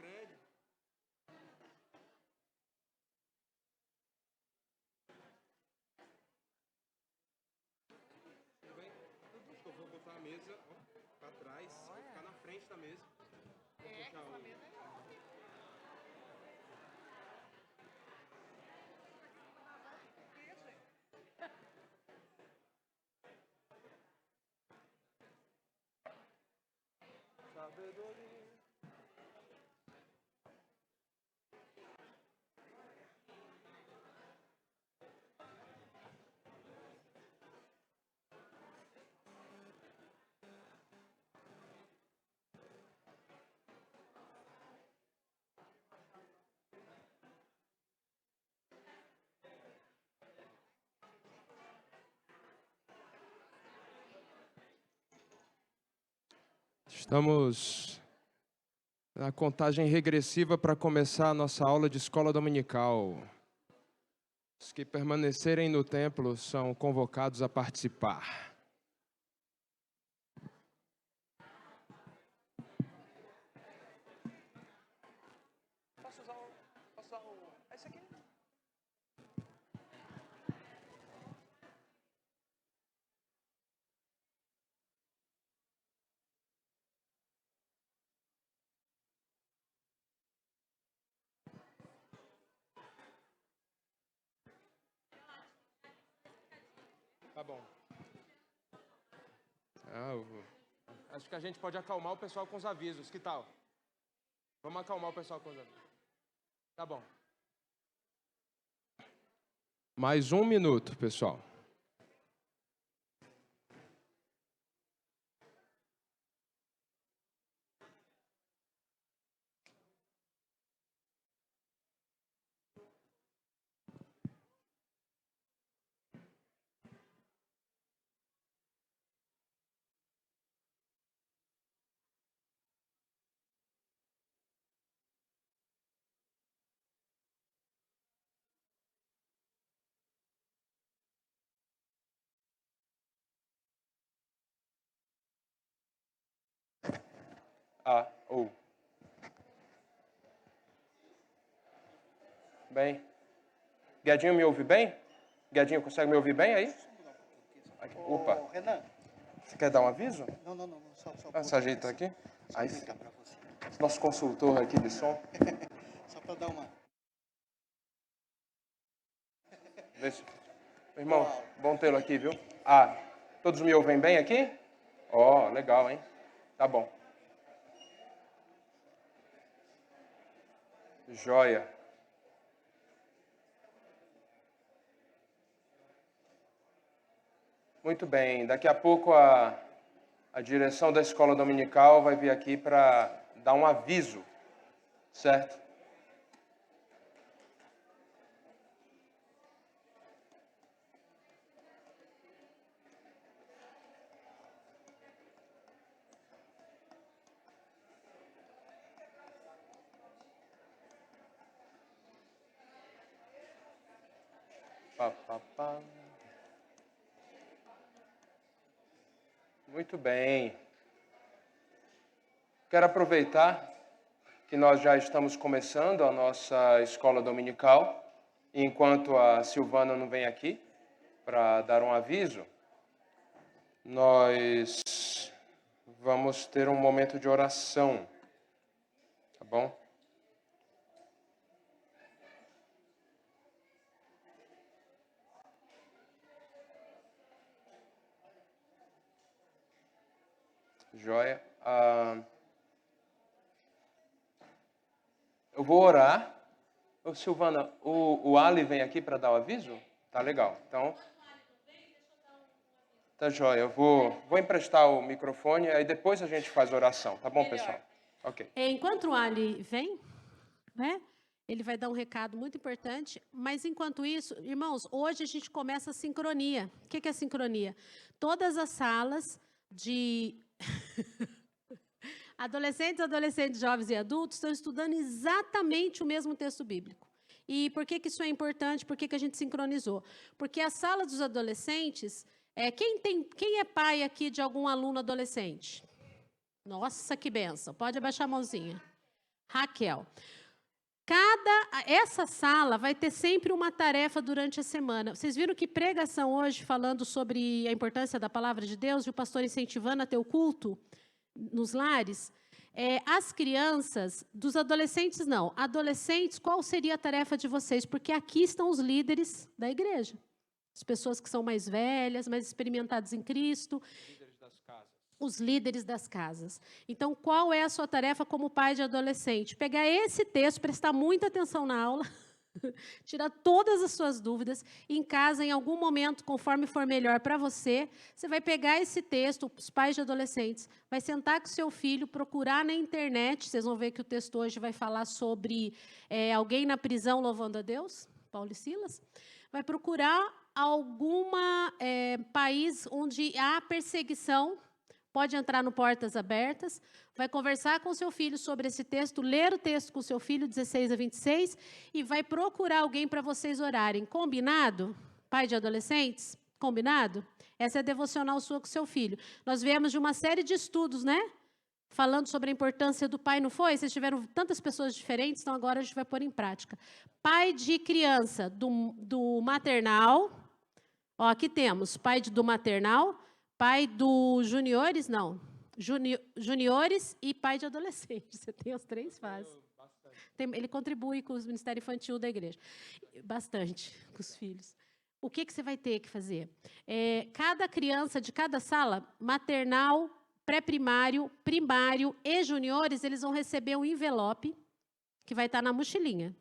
grande. Acho que eu vou botar a mesa para trás, vou ficar na frente da mesa. Essa mesa é enorme. Sabedoria. Estamos na contagem regressiva para começar a nossa aula de escola dominical. Os que permanecerem no templo são convocados a participar. Posso usar esse aqui? Tá bom. Acho que a gente pode acalmar o pessoal com os avisos. Que tal? Vamos acalmar o pessoal com os avisos. Tá bom. Mais 1 minuto, pessoal. Bem. Guedinho me ouve bem? Guedinho, consegue me ouvir bem aí? Aqui. Opa. Ô, Renan. Você quer dar um aviso? Não. Só se ajeita aqui. Aí fica para você. Nosso consultor aqui de som. Só para dar uma... Deixa. Irmão, bom tê-lo aqui, viu? Todos me ouvem bem aqui? Legal, hein? Tá bom. Joia. Muito bem. Daqui a pouco a direção da escola dominical vai vir aqui para dar um aviso, certo? Muito bem. Quero aproveitar que nós já estamos começando a nossa escola dominical, e enquanto a Silvana não vem aqui para dar um aviso, nós vamos ter um momento de oração, tá bom? Joia. Eu vou orar. Ô, Silvana, o Ali vem aqui para dar o aviso? Tá legal. Então, tá joia. Eu vou emprestar o microfone, aí depois a gente faz a oração. Tá bom, pessoal? Ok. Enquanto o Ali vem, né? Ele vai dar um recado muito importante, mas enquanto isso, irmãos, hoje a gente começa a sincronia. O que é a sincronia? Todas as salas de adolescentes, jovens e adultos estão estudando exatamente o mesmo texto bíblico. E por que isso é importante? Por que a gente sincronizou? Porque a sala dos adolescentes, quem é pai aqui de algum aluno adolescente? Nossa, que benção. Pode abaixar a mãozinha. Raquel. Essa sala vai ter sempre uma tarefa durante a semana. Vocês viram que pregação hoje, falando sobre a importância da palavra de Deus, e o pastor incentivando a ter o culto nos lares? As crianças, dos adolescentes não. Adolescentes, qual seria a tarefa de vocês? Porque aqui estão os líderes da igreja. As pessoas que são mais velhas, mais experimentadas em Cristo. Os líderes das casas. Então, qual é a sua tarefa como pai de adolescente? Pegar esse texto, prestar muita atenção na aula, tirar todas as suas dúvidas, em casa, em algum momento, conforme for melhor para você, você vai pegar esse texto, os pais de adolescentes, vai sentar com seu filho, procurar na internet, vocês vão ver que o texto hoje vai falar sobre alguém na prisão louvando a Deus, Paulo e Silas, vai procurar algum país onde há perseguição, pode entrar no Portas Abertas, vai conversar com seu filho sobre esse texto, ler o texto com seu filho, 16 a 26, e vai procurar alguém para vocês orarem. Combinado? Pai de adolescentes? Combinado? Essa é a devocional sua com seu filho. Nós viemos de uma série de estudos, né? Falando sobre a importância do pai, não foi? Vocês tiveram tantas pessoas diferentes, então agora a gente vai pôr em prática. Pai de criança do maternal. Ó, aqui temos pai do maternal, pai do juniores, não. Juniores e pai de adolescentes. Você tem as três fases. Ele contribui com o Ministério Infantil da igreja. Bastante, com os filhos. O que você vai ter que fazer? Cada criança de cada sala, maternal, pré-primário, primário e juniores, eles vão receber um envelope que vai estar na mochilinha.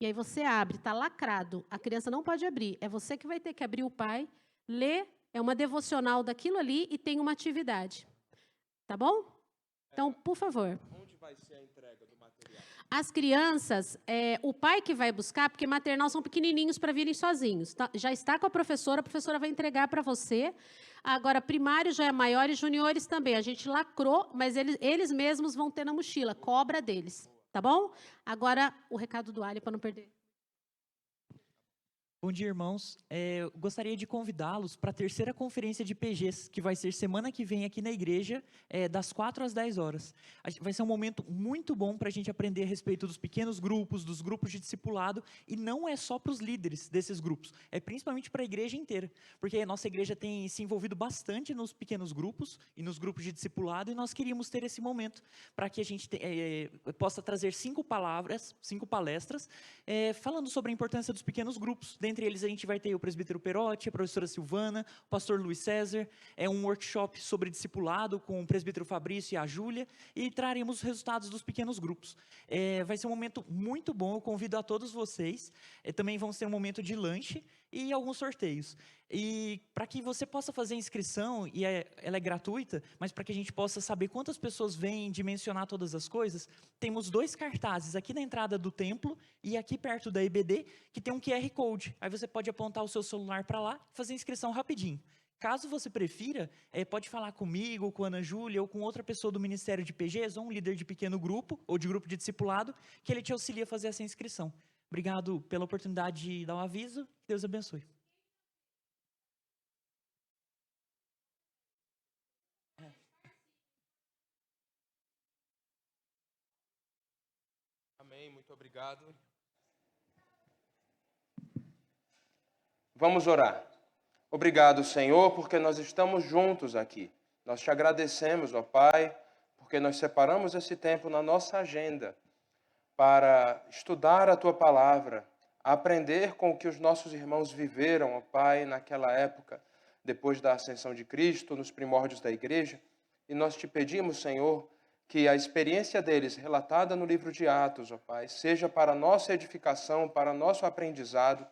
E aí você abre, está lacrado. A criança não pode abrir. É você que vai ter que abrir o pai, ler. É uma devocional daquilo ali e tem uma atividade. Tá bom? Então, por favor. Onde vai ser a entrega do material? As crianças, o pai que vai buscar, porque maternal são pequenininhos para virem sozinhos. Tá? Já está com a professora vai entregar para você. Agora, primário já é maior e juniores também. A gente lacrou, mas eles mesmos vão ter na mochila, cobra deles. Tá bom? Agora, o recado do Ali para não perder. Bom dia, irmãos. Eu gostaria de convidá-los para a terceira conferência de PGs, que vai ser semana que vem aqui na igreja, das 4 às 10 horas. Vai ser um momento muito bom para a gente aprender a respeito dos pequenos grupos, dos grupos de discipulado, e não é só para os líderes desses grupos, é principalmente para a igreja inteira, porque a nossa igreja tem se envolvido bastante nos pequenos grupos e nos grupos de discipulado, e nós queríamos ter esse momento para que a gente possa trazer 5 palestras, falando sobre a importância dos pequenos grupos. Dentre eles, a gente vai ter o presbítero Perotti, a professora Silvana, o pastor Luiz César, um workshop sobre discipulado com o presbítero Fabrício e a Júlia, e traremos os resultados dos pequenos grupos. Vai ser um momento muito bom, eu convido a todos vocês. Também vamos ter um momento de lanche e alguns sorteios. E para que você possa fazer a inscrição, e ela é gratuita, mas para que a gente possa saber quantas pessoas vêm, dimensionar todas as coisas, temos 2 cartazes aqui na entrada do templo e aqui perto da EBD, que tem um QR Code. Aí você pode apontar o seu celular para lá e fazer a inscrição rapidinho. Caso você prefira, pode falar comigo, com a Ana Júlia ou com outra pessoa do Ministério de PGs, ou um líder de pequeno grupo, ou de grupo de discipulado, que ele te auxilia a fazer essa inscrição. Obrigado pela oportunidade de dar um aviso. Deus abençoe. Amém, muito obrigado. Vamos orar. Obrigado, Senhor, porque nós estamos juntos aqui. Nós te agradecemos, ó Pai, porque nós separamos esse tempo na nossa agenda para estudar a Tua Palavra, aprender com o que os nossos irmãos viveram, ó Pai, naquela época, depois da ascensão de Cristo, nos primórdios da igreja. E nós te pedimos, Senhor, que a experiência deles, relatada no livro de Atos, ó Pai, seja para nossa edificação, para nosso aprendizado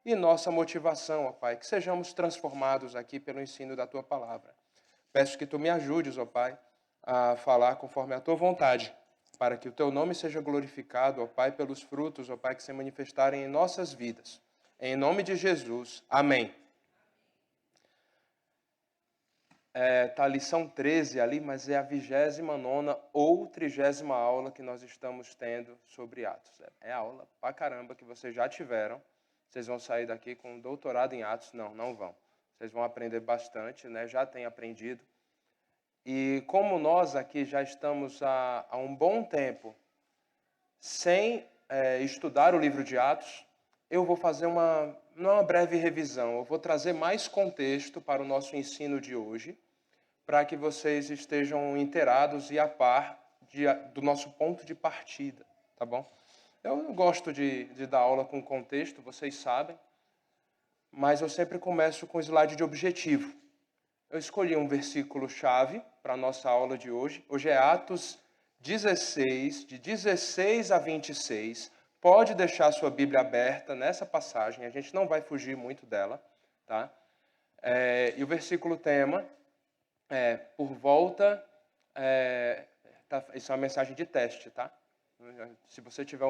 e nossa motivação, ó Pai, que sejamos transformados aqui pelo ensino da Tua Palavra. Peço que Tu me ajudes, ó Pai, a falar conforme a Tua vontade, para que o Teu nome seja glorificado, ó Pai, pelos frutos, ó Pai, que se manifestarem em nossas vidas. Em nome de Jesus. Amém. Tá a lição 13 ali, mas é a 29ª ou 30ª aula que nós estamos tendo sobre Atos. É aula pra caramba que vocês já tiveram. Vocês vão sair daqui com um doutorado em Atos? Não, não vão. Vocês vão aprender bastante, né? Já têm aprendido. E como nós aqui já estamos há um bom tempo sem estudar o livro de Atos, eu vou fazer não uma breve revisão, eu vou trazer mais contexto para o nosso ensino de hoje, para que vocês estejam inteirados e a par do nosso ponto de partida, tá bom? Eu gosto de dar aula com contexto, vocês sabem, mas eu sempre começo com o slide de objetivo. Eu escolhi um versículo-chave para a nossa aula de hoje. Hoje é Atos 16, de 16 a 26. Pode deixar sua Bíblia aberta nessa passagem, a gente não vai fugir muito dela, tá? E o versículo tema é por volta... isso é uma mensagem de teste, tá? Se você tiver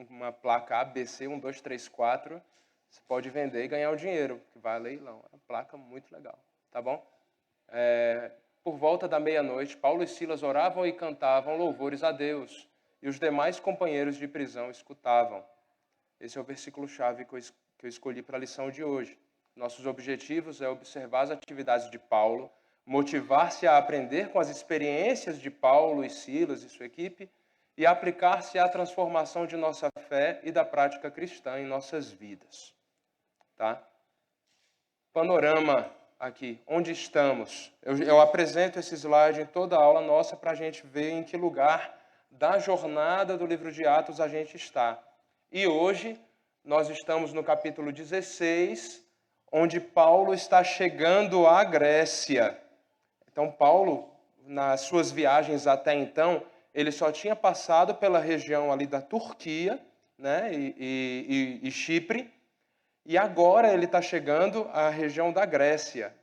uma placa ABC 1, 2, 3, 4, você pode vender e ganhar o dinheiro, que vai a leilão. É uma placa muito legal, tá bom? Por volta da meia-noite, Paulo e Silas oravam e cantavam louvores a Deus, e os demais companheiros de prisão escutavam. Esse é o versículo-chave que eu escolhi para a lição de hoje. Nossos objetivos é observar as atividades de Paulo, motivar-se a aprender com as experiências de Paulo e Silas e sua equipe, e aplicar-se à transformação de nossa fé e da prática cristã em nossas vidas. Tá? Panorama aqui, onde estamos? Eu apresento esse slide em toda a aula nossa para a gente ver em que lugar da jornada do livro de Atos a gente está. E hoje nós estamos no capítulo 16, onde Paulo está chegando à Grécia. Então, Paulo, nas suas viagens até então, ele só tinha passado pela região ali da Turquia, né, e Chipre, e agora ele está chegando à região da Grécia.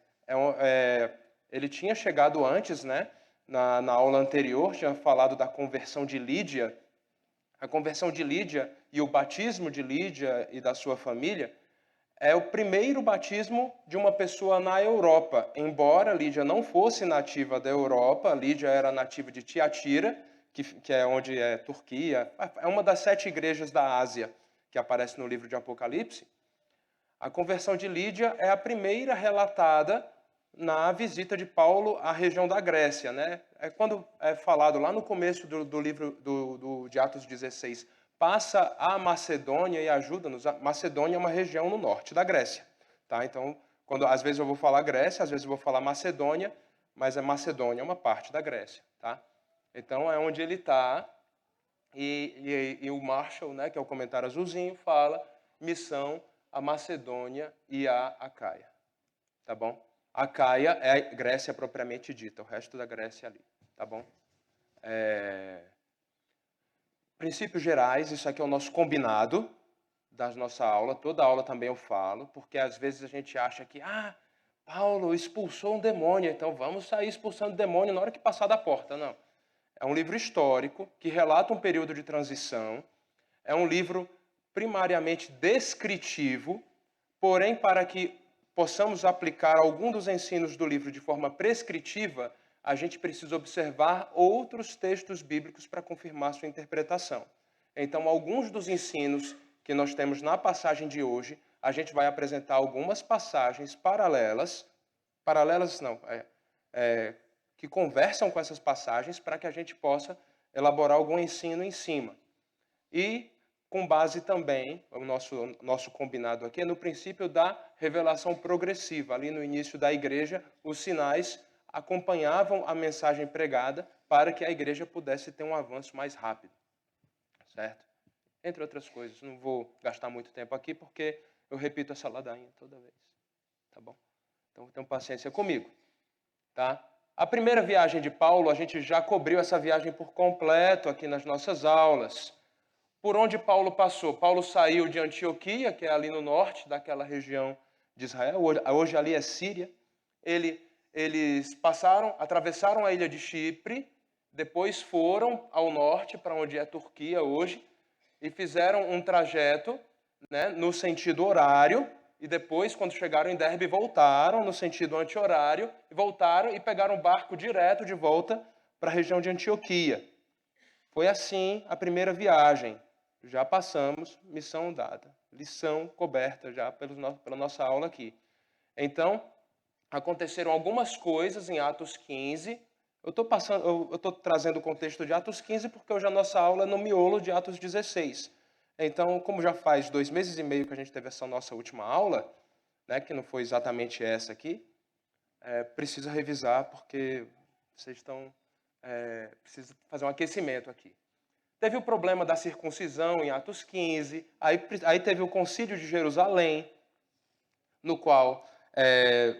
Ele tinha chegado antes, né, na aula anterior, tinha falado da conversão de Lídia. A conversão de Lídia e o batismo de Lídia e da sua família é o primeiro batismo de uma pessoa na Europa. Embora Lídia não fosse nativa da Europa, Lídia era nativa de Tiatira, que é onde é Turquia, é uma das 7 igrejas da Ásia que aparece no livro de Apocalipse. A conversão de Lídia é a primeira relatada na visita de Paulo à região da Grécia, né? Quando é falado lá no começo do livro de Atos 16, passa a Macedônia e ajuda-nos. A Macedônia é uma região no norte da Grécia, tá? Então, às vezes eu vou falar Grécia, às vezes eu vou falar Macedônia, mas a Macedônia é uma parte da Grécia, tá? Então, é onde ele está, e o Marshall, né, que é o comentário azulzinho, fala missão a Macedônia e a Acaia, tá bom? Acaia é a Grécia propriamente dita, o resto da Grécia ali, tá bom? Princípios gerais, isso aqui é o nosso combinado da nossa aula, toda aula também eu falo, porque às vezes a gente acha que, Paulo expulsou um demônio, então vamos sair expulsando demônio na hora que passar da porta. Não. É um livro histórico que relata um período de transição, é um livro primariamente descritivo, porém para que possamos aplicar algum dos ensinos do livro de forma prescritiva, a gente precisa observar outros textos bíblicos para confirmar sua interpretação. Então, alguns dos ensinos que nós temos na passagem de hoje, a gente vai apresentar algumas passagens que conversam com essas passagens para que a gente possa elaborar algum ensino em cima. E com base também, o nosso combinado aqui, é no princípio da revelação progressiva. Ali no início da igreja, os sinais acompanhavam a mensagem pregada para que a igreja pudesse ter um avanço mais rápido. Certo? Entre outras coisas. Não vou gastar muito tempo aqui, porque eu repito essa ladainha toda vez. Tá bom? Então, tenham paciência comigo. Tá? A primeira viagem de Paulo, a gente já cobriu essa viagem por completo aqui nas nossas aulas. Por onde Paulo passou? Paulo saiu de Antioquia, que é ali no norte daquela região de Israel, hoje ali é Síria. Eles atravessaram a ilha de Chipre, depois foram ao norte, para onde é Turquia hoje, e fizeram um trajeto, né, no sentido horário, e depois, quando chegaram em Derbe, voltaram no sentido anti-horário, e voltaram e pegaram um barco direto de volta para a região de Antioquia. Foi assim a primeira viagem. Já passamos, missão dada, lição coberta já pela nossa aula aqui. Então, aconteceram algumas coisas em Atos 15, Eu estou trazendo o contexto de Atos 15 porque hoje a nossa aula é no miolo de Atos 16. Então, como já faz 2 meses e meio que a gente teve essa nossa última aula, né, que não foi exatamente essa aqui, precisa revisar porque vocês estão... precisa fazer um aquecimento aqui. Teve o problema da circuncisão em Atos 15, aí teve o concílio de Jerusalém, no qual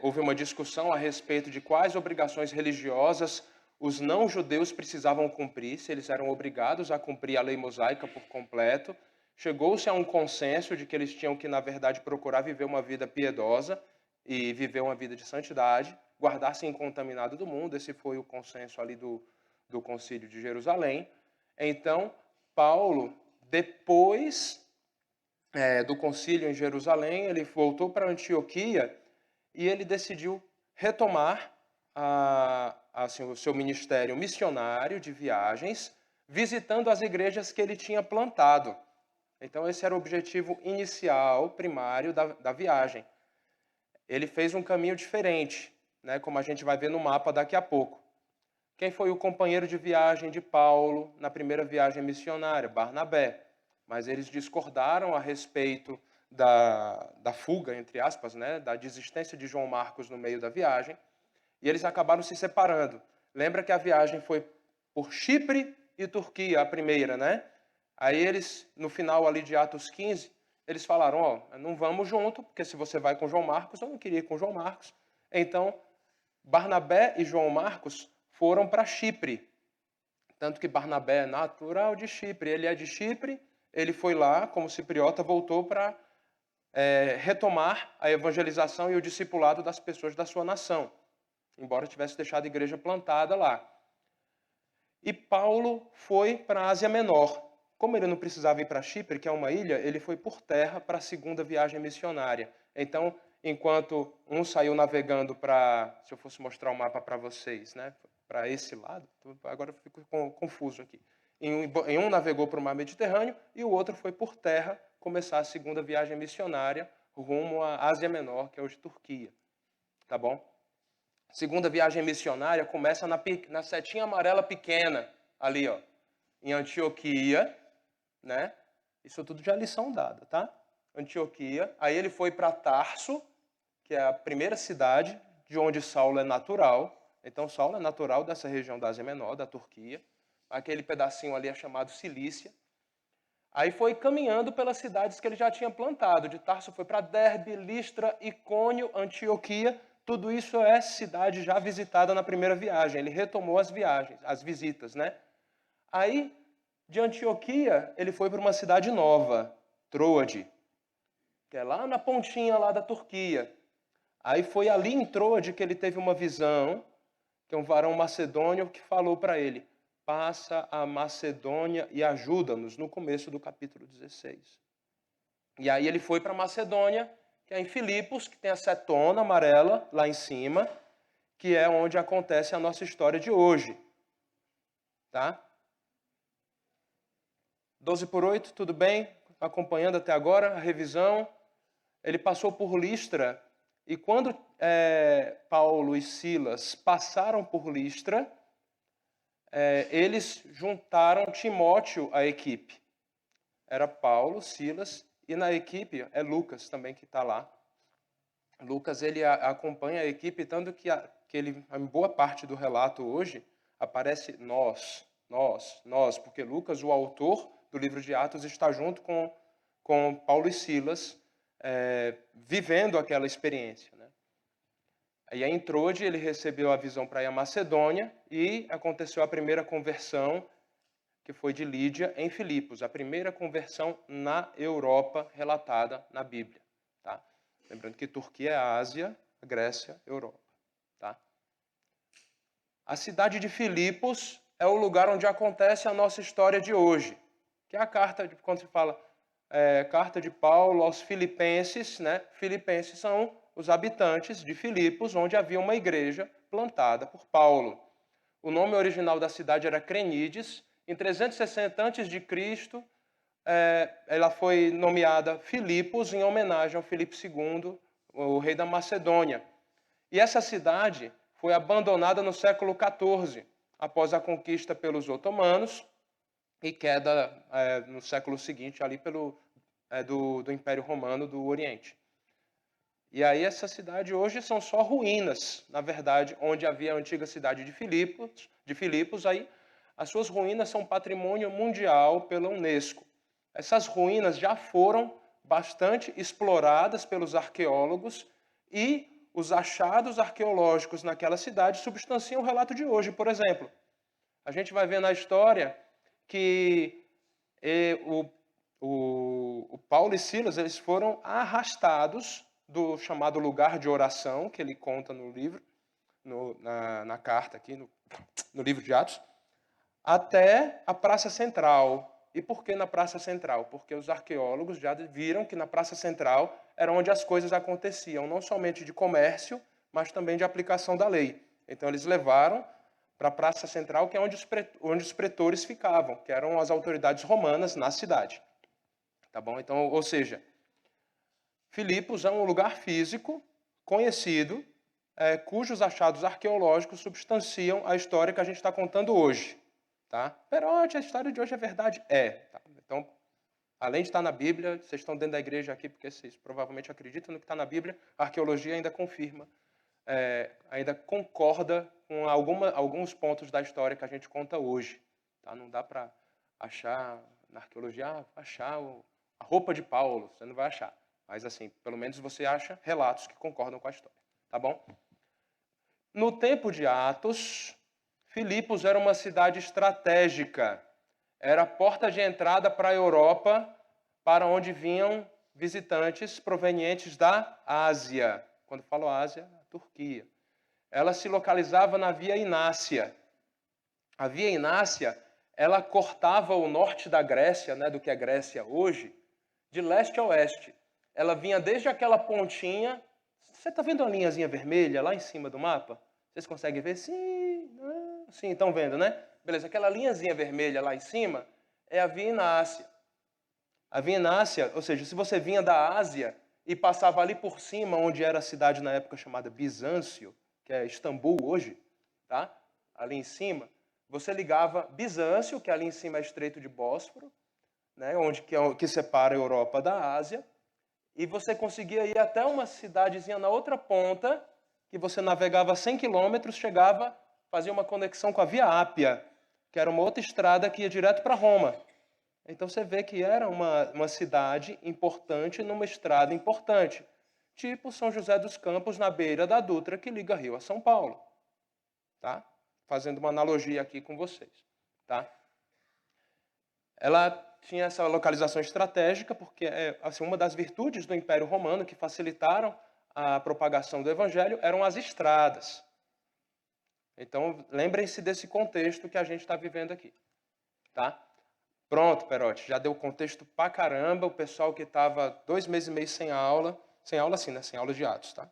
houve uma discussão a respeito de quais obrigações religiosas os não-judeus precisavam cumprir, se eles eram obrigados a cumprir a lei mosaica por completo. Chegou-se a um consenso de que eles tinham que, na verdade, procurar viver uma vida piedosa e viver uma vida de santidade, guardar-se incontaminado do mundo. Esse foi o consenso ali do concílio de Jerusalém. Então, Paulo, depois do concílio em Jerusalém, ele voltou para Antioquia e ele decidiu retomar assim, o seu ministério missionário de viagens, visitando as igrejas que ele tinha plantado. Então, esse era o objetivo inicial, primário da viagem. Ele fez um caminho diferente, né, como a gente vai ver no mapa daqui a pouco. Quem foi o companheiro de viagem de Paulo na primeira viagem missionária? Barnabé. Mas eles discordaram a respeito da fuga, entre aspas, né, da desistência de João Marcos no meio da viagem, e eles acabaram se separando. Lembra que a viagem foi por Chipre e Turquia, a primeira, né? Aí eles, no final ali de Atos 15, eles falaram, não vamos junto, porque se você vai com João Marcos, eu não queria ir com João Marcos. Então, Barnabé e João Marcos foram para Chipre. Tanto que Barnabé é natural de Chipre. Ele é de Chipre, ele foi lá, como cipriota, voltou para retomar a evangelização e o discipulado das pessoas da sua nação, embora tivesse deixado a igreja plantada lá. E Paulo foi para a Ásia Menor. Como ele não precisava ir para Chipre, que é uma ilha, ele foi por terra para a segunda viagem missionária. Então, enquanto um saiu navegando para... Se eu fosse mostrar o mapa para vocês, né? Para esse lado, agora eu fico confuso aqui. Em um navegou para o mar Mediterrâneo e o outro foi por terra começar a segunda viagem missionária rumo à Ásia Menor, que é hoje Turquia. Tá bom? Segunda viagem missionária começa na setinha amarela pequena, ali, ó, em Antioquia, né? Isso tudo já é lição dada, tá? Antioquia. Aí ele foi para Tarso, que é a primeira cidade de onde Saulo é natural. Então, Saulo é natural dessa região da Ásia Menor, da Turquia. Aquele pedacinho ali é chamado Cilícia. Aí foi caminhando pelas cidades que ele já tinha plantado. De Tarso foi para Derbe, Listra, Icônio, Antioquia. Tudo isso é cidade já visitada na primeira viagem. Ele retomou as viagens, as visitas, né? Aí, de Antioquia, ele foi para uma cidade nova, Troade, que é lá na pontinha lá da Turquia. Aí foi ali em Troade que ele teve uma visão, que é um varão macedônio que falou para ele, passa a Macedônia e ajuda-nos, no começo do capítulo 16. E aí ele foi para Macedônia, que é em Filipos, que tem a setona amarela lá em cima, que é onde acontece a nossa história de hoje. Tá? 12:8, tudo bem? Acompanhando até agora a revisão. Ele passou por Listra, e quando Paulo e Silas passaram por Listra, eles juntaram Timóteo à equipe. Era Paulo, Silas, e na equipe é Lucas também que está lá. Lucas, ele acompanha a equipe, tanto que em boa parte do relato hoje aparece nós, porque Lucas, o autor do livro de Atos, está junto com Paulo e Silas, vivendo aquela experiência. Né? E aí em Troade ele recebeu a visão para ir à Macedônia e aconteceu a primeira conversão, que foi de Lídia em Filipos, a primeira conversão na Europa relatada na Bíblia. Tá? Lembrando que Turquia é a Ásia, a Grécia, Europa. Tá? A cidade de Filipos é o lugar onde acontece a nossa história de hoje, que é a carta, quando se fala carta de Paulo aos Filipenses, né? Filipenses são os habitantes de Filipos, onde havia uma igreja plantada por Paulo. O nome original da cidade era Crenides. Em 360 a.C., ela foi nomeada Filipos em homenagem ao Filipe II, o rei da Macedônia. E essa cidade foi abandonada no século XIV, após a conquista pelos otomanos e queda no século seguinte ali do Império Romano do Oriente. E aí essa cidade hoje são só ruínas, na verdade, onde havia a antiga cidade de Filipos, aí as suas ruínas são patrimônio mundial pela Unesco. Essas ruínas já foram bastante exploradas pelos arqueólogos e os achados arqueológicos naquela cidade substanciam o relato de hoje. Por exemplo, a gente vai ver na história que o Paulo e Silas eles foram arrastados do chamado lugar de oração, que ele conta no livro, na carta aqui, no livro de Atos, até a Praça Central. E por que na Praça Central? Porque os arqueólogos já viram que na Praça Central era onde as coisas aconteciam, não somente de comércio, mas também de aplicação da lei. Então eles levaram para a Praça Central, que é onde os pretores ficavam, que eram as autoridades romanas na cidade. Tá bom? Então, ou seja, Filipos é um lugar físico conhecido, cujos achados arqueológicos substanciam a história que a gente está contando hoje. Tá? Perote, a história de hoje é verdade? Tá? Então, além de estar na Bíblia, vocês estão dentro da igreja aqui porque vocês provavelmente acreditam no que está na Bíblia, a arqueologia ainda confirma, ainda concorda com alguns pontos da história que a gente conta hoje. Tá? Não dá para achar na arqueologia, achar a roupa de Paulo, você não vai achar. Mas, assim, pelo menos você acha relatos que concordam com a história. Tá bom? No tempo de Atos, Filipos era uma cidade estratégica. Era a porta de entrada para a Europa, para onde vinham visitantes provenientes da Ásia. Quando falo Ásia, a Turquia. Ela se localizava na Via Inácia. A Via Inácia, ela cortava o norte da Grécia, né, do que é Grécia hoje, de leste a oeste. Ela vinha desde aquela pontinha. Você está vendo uma linhazinha vermelha lá em cima do mapa? Vocês conseguem ver? Sim, não. Sim, estão vendo, né? Beleza, aquela linhazinha vermelha lá em cima é a Via Inácia. A Via Inácia, ou seja, se você vinha da Ásia e passava ali por cima, onde era a cidade na época chamada Bizâncio, que é Istambul hoje, tá? Ali em cima, você ligava Bizâncio, que ali em cima é Estreito de Bósforo, né? que separa a Europa da Ásia, e você conseguia ir até uma cidadezinha na outra ponta, que você navegava 100 quilômetros, chegava, fazia uma conexão com a Via Ápia, que era uma outra estrada que ia direto para Roma. Então você vê que era uma cidade importante numa estrada importante. Tipo São José dos Campos, na beira da Dutra, que liga Rio a São Paulo. Tá? Fazendo uma analogia aqui com vocês. Tá? Ela tinha essa localização estratégica, porque assim, uma das virtudes do Império Romano que facilitaram a propagação do Evangelho eram as estradas. Então, lembrem-se desse contexto que a gente está vivendo aqui. Tá? Pronto, Perote, já deu contexto pra caramba. O pessoal que estava 2 meses e meio sem aula sim, né? Sem aula de Atos, tá?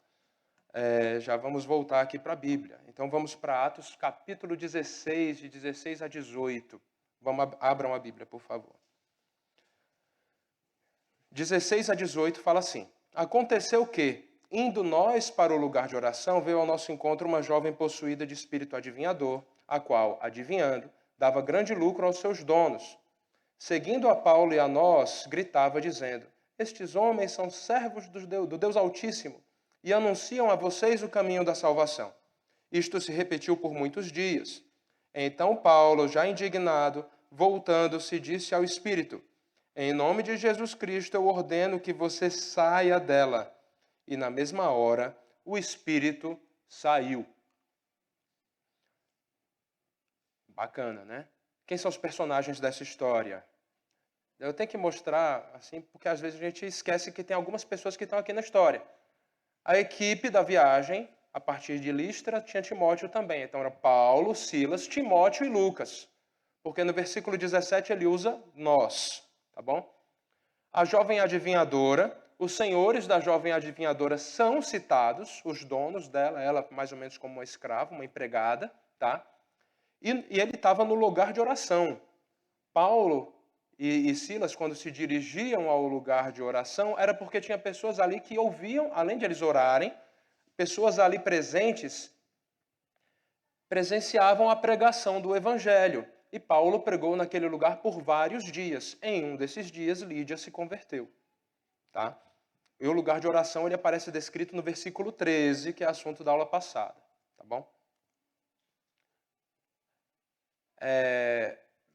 Já vamos voltar aqui para a Bíblia. Então, vamos para Atos, capítulo 16, de 16 a 18. Abram a Bíblia, por favor. 16 a 18 fala assim: Aconteceu que, indo nós para o lugar de oração, veio ao nosso encontro uma jovem possuída de espírito adivinhador, a qual, adivinhando, dava grande lucro aos seus donos. Seguindo a Paulo e a nós, gritava, dizendo: Estes homens são servos do Deus Altíssimo e anunciam a vocês o caminho da salvação. Isto se repetiu por muitos dias. Então Paulo, já indignado, voltando-se, disse ao espírito: Em nome de Jesus Cristo eu ordeno que você saia dela. E na mesma hora, o espírito saiu. Bacana, né? Quem são os personagens dessa história? Eu tenho que mostrar, assim, porque às vezes a gente esquece que tem algumas pessoas que estão aqui na história. A equipe da viagem, a partir de Listra, tinha Timóteo também. Então era Paulo, Silas, Timóteo e Lucas. Porque no versículo 17 ele usa nós, tá bom? A jovem adivinhadora, os senhores da jovem adivinhadora são citados, os donos dela, ela mais ou menos como uma escrava, uma empregada, tá? E ele estava no lugar de oração. Paulo e Silas, quando se dirigiam ao lugar de oração, era porque tinha pessoas ali que ouviam, além de eles orarem, pessoas ali presentes presenciavam a pregação do evangelho. E Paulo pregou naquele lugar por vários dias. Em um desses dias, Lídia se converteu. Tá? E o lugar de oração ele aparece descrito no versículo 13, que é assunto da aula passada. Tá bom?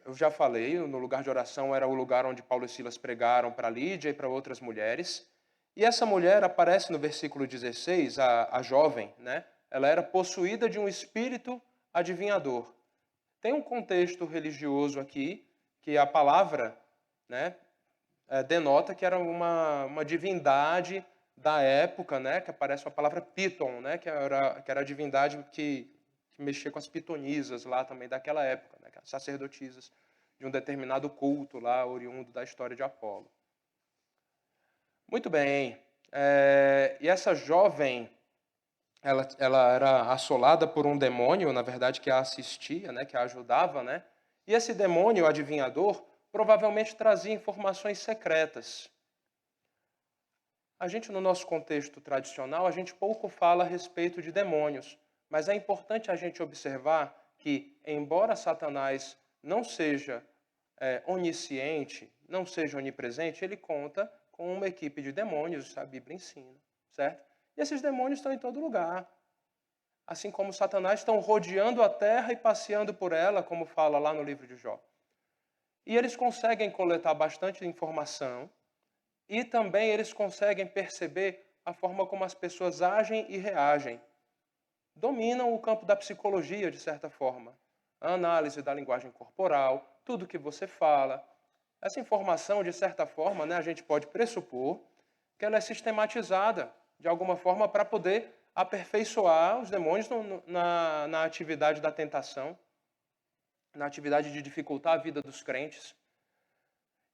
Eu já falei, no lugar de oração era o lugar onde Paulo e Silas pregaram para Lídia e para outras mulheres. E essa mulher aparece no versículo 16, a jovem, né? Ela era possuída de um espírito adivinhador. Tem um contexto religioso aqui, que a palavra, né, denota que era uma divindade da época, né, que aparece a palavra Piton, né, que era a divindade que mexia com as pitonisas lá também daquela época, né, sacerdotisas de um determinado culto lá, oriundo da história de Apolo. Muito bem. E essa jovem, ela era assolada por um demônio, na verdade, que a assistia, né, que a ajudava, né? E esse demônio, o adivinhador, provavelmente trazia informações secretas. A gente, no nosso contexto tradicional, a gente pouco fala a respeito de demônios, mas é importante a gente observar que, embora Satanás não seja onisciente, não seja onipresente, ele conta com uma equipe de demônios, a Bíblia ensina, certo? E esses demônios estão em todo lugar. Assim como Satanás estão rodeando a terra e passeando por ela, como fala lá no livro de Jó. E eles conseguem coletar bastante informação e também eles conseguem perceber a forma como as pessoas agem e reagem. Dominam o campo da psicologia, de certa forma. A análise da linguagem corporal, tudo que você fala. Essa informação, de certa forma, né, a gente pode pressupor que ela é sistematizada, de alguma forma, para poder aperfeiçoar os demônios na atividade da tentação, na atividade de dificultar a vida dos crentes.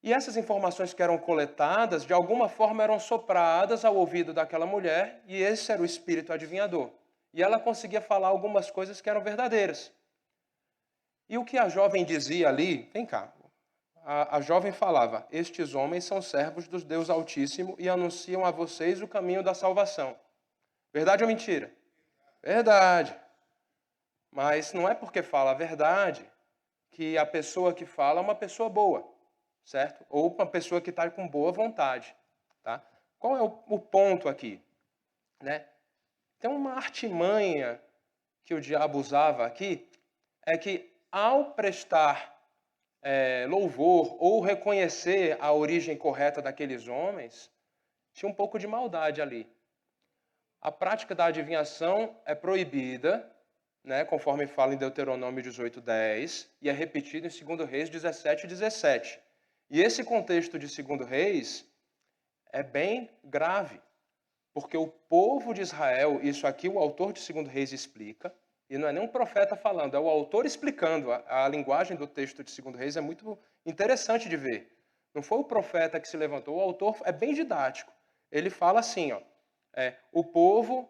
E essas informações que eram coletadas, de alguma forma, eram sopradas ao ouvido daquela mulher, e esse era o espírito adivinhador. E ela conseguia falar algumas coisas que eram verdadeiras. E o que a jovem dizia ali, vem cá, a jovem falava: estes homens são servos do Deus Altíssimo e anunciam a vocês o caminho da salvação. Verdade ou mentira? Verdade. Mas não é porque fala a verdade que a pessoa que fala é uma pessoa boa, certo? Ou uma pessoa que está com boa vontade. Tá? Qual é o ponto aqui? Né? Tem uma artimanha que o diabo usava aqui, é que ao prestar louvor ou reconhecer a origem correta daqueles homens, tinha um pouco de maldade ali. A prática da adivinhação é proibida, né, conforme fala em Deuteronômio 18:10, e é repetido em 2 Reis 17:17. E esse contexto de 2 Reis é bem grave, porque o povo de Israel, isso aqui o autor de 2 Reis explica, e não é nem um profeta falando, é o autor explicando. A linguagem do texto de 2 Reis é muito interessante de ver. Não foi o profeta que se levantou, o autor é bem didático. Ele fala assim, ó, o povo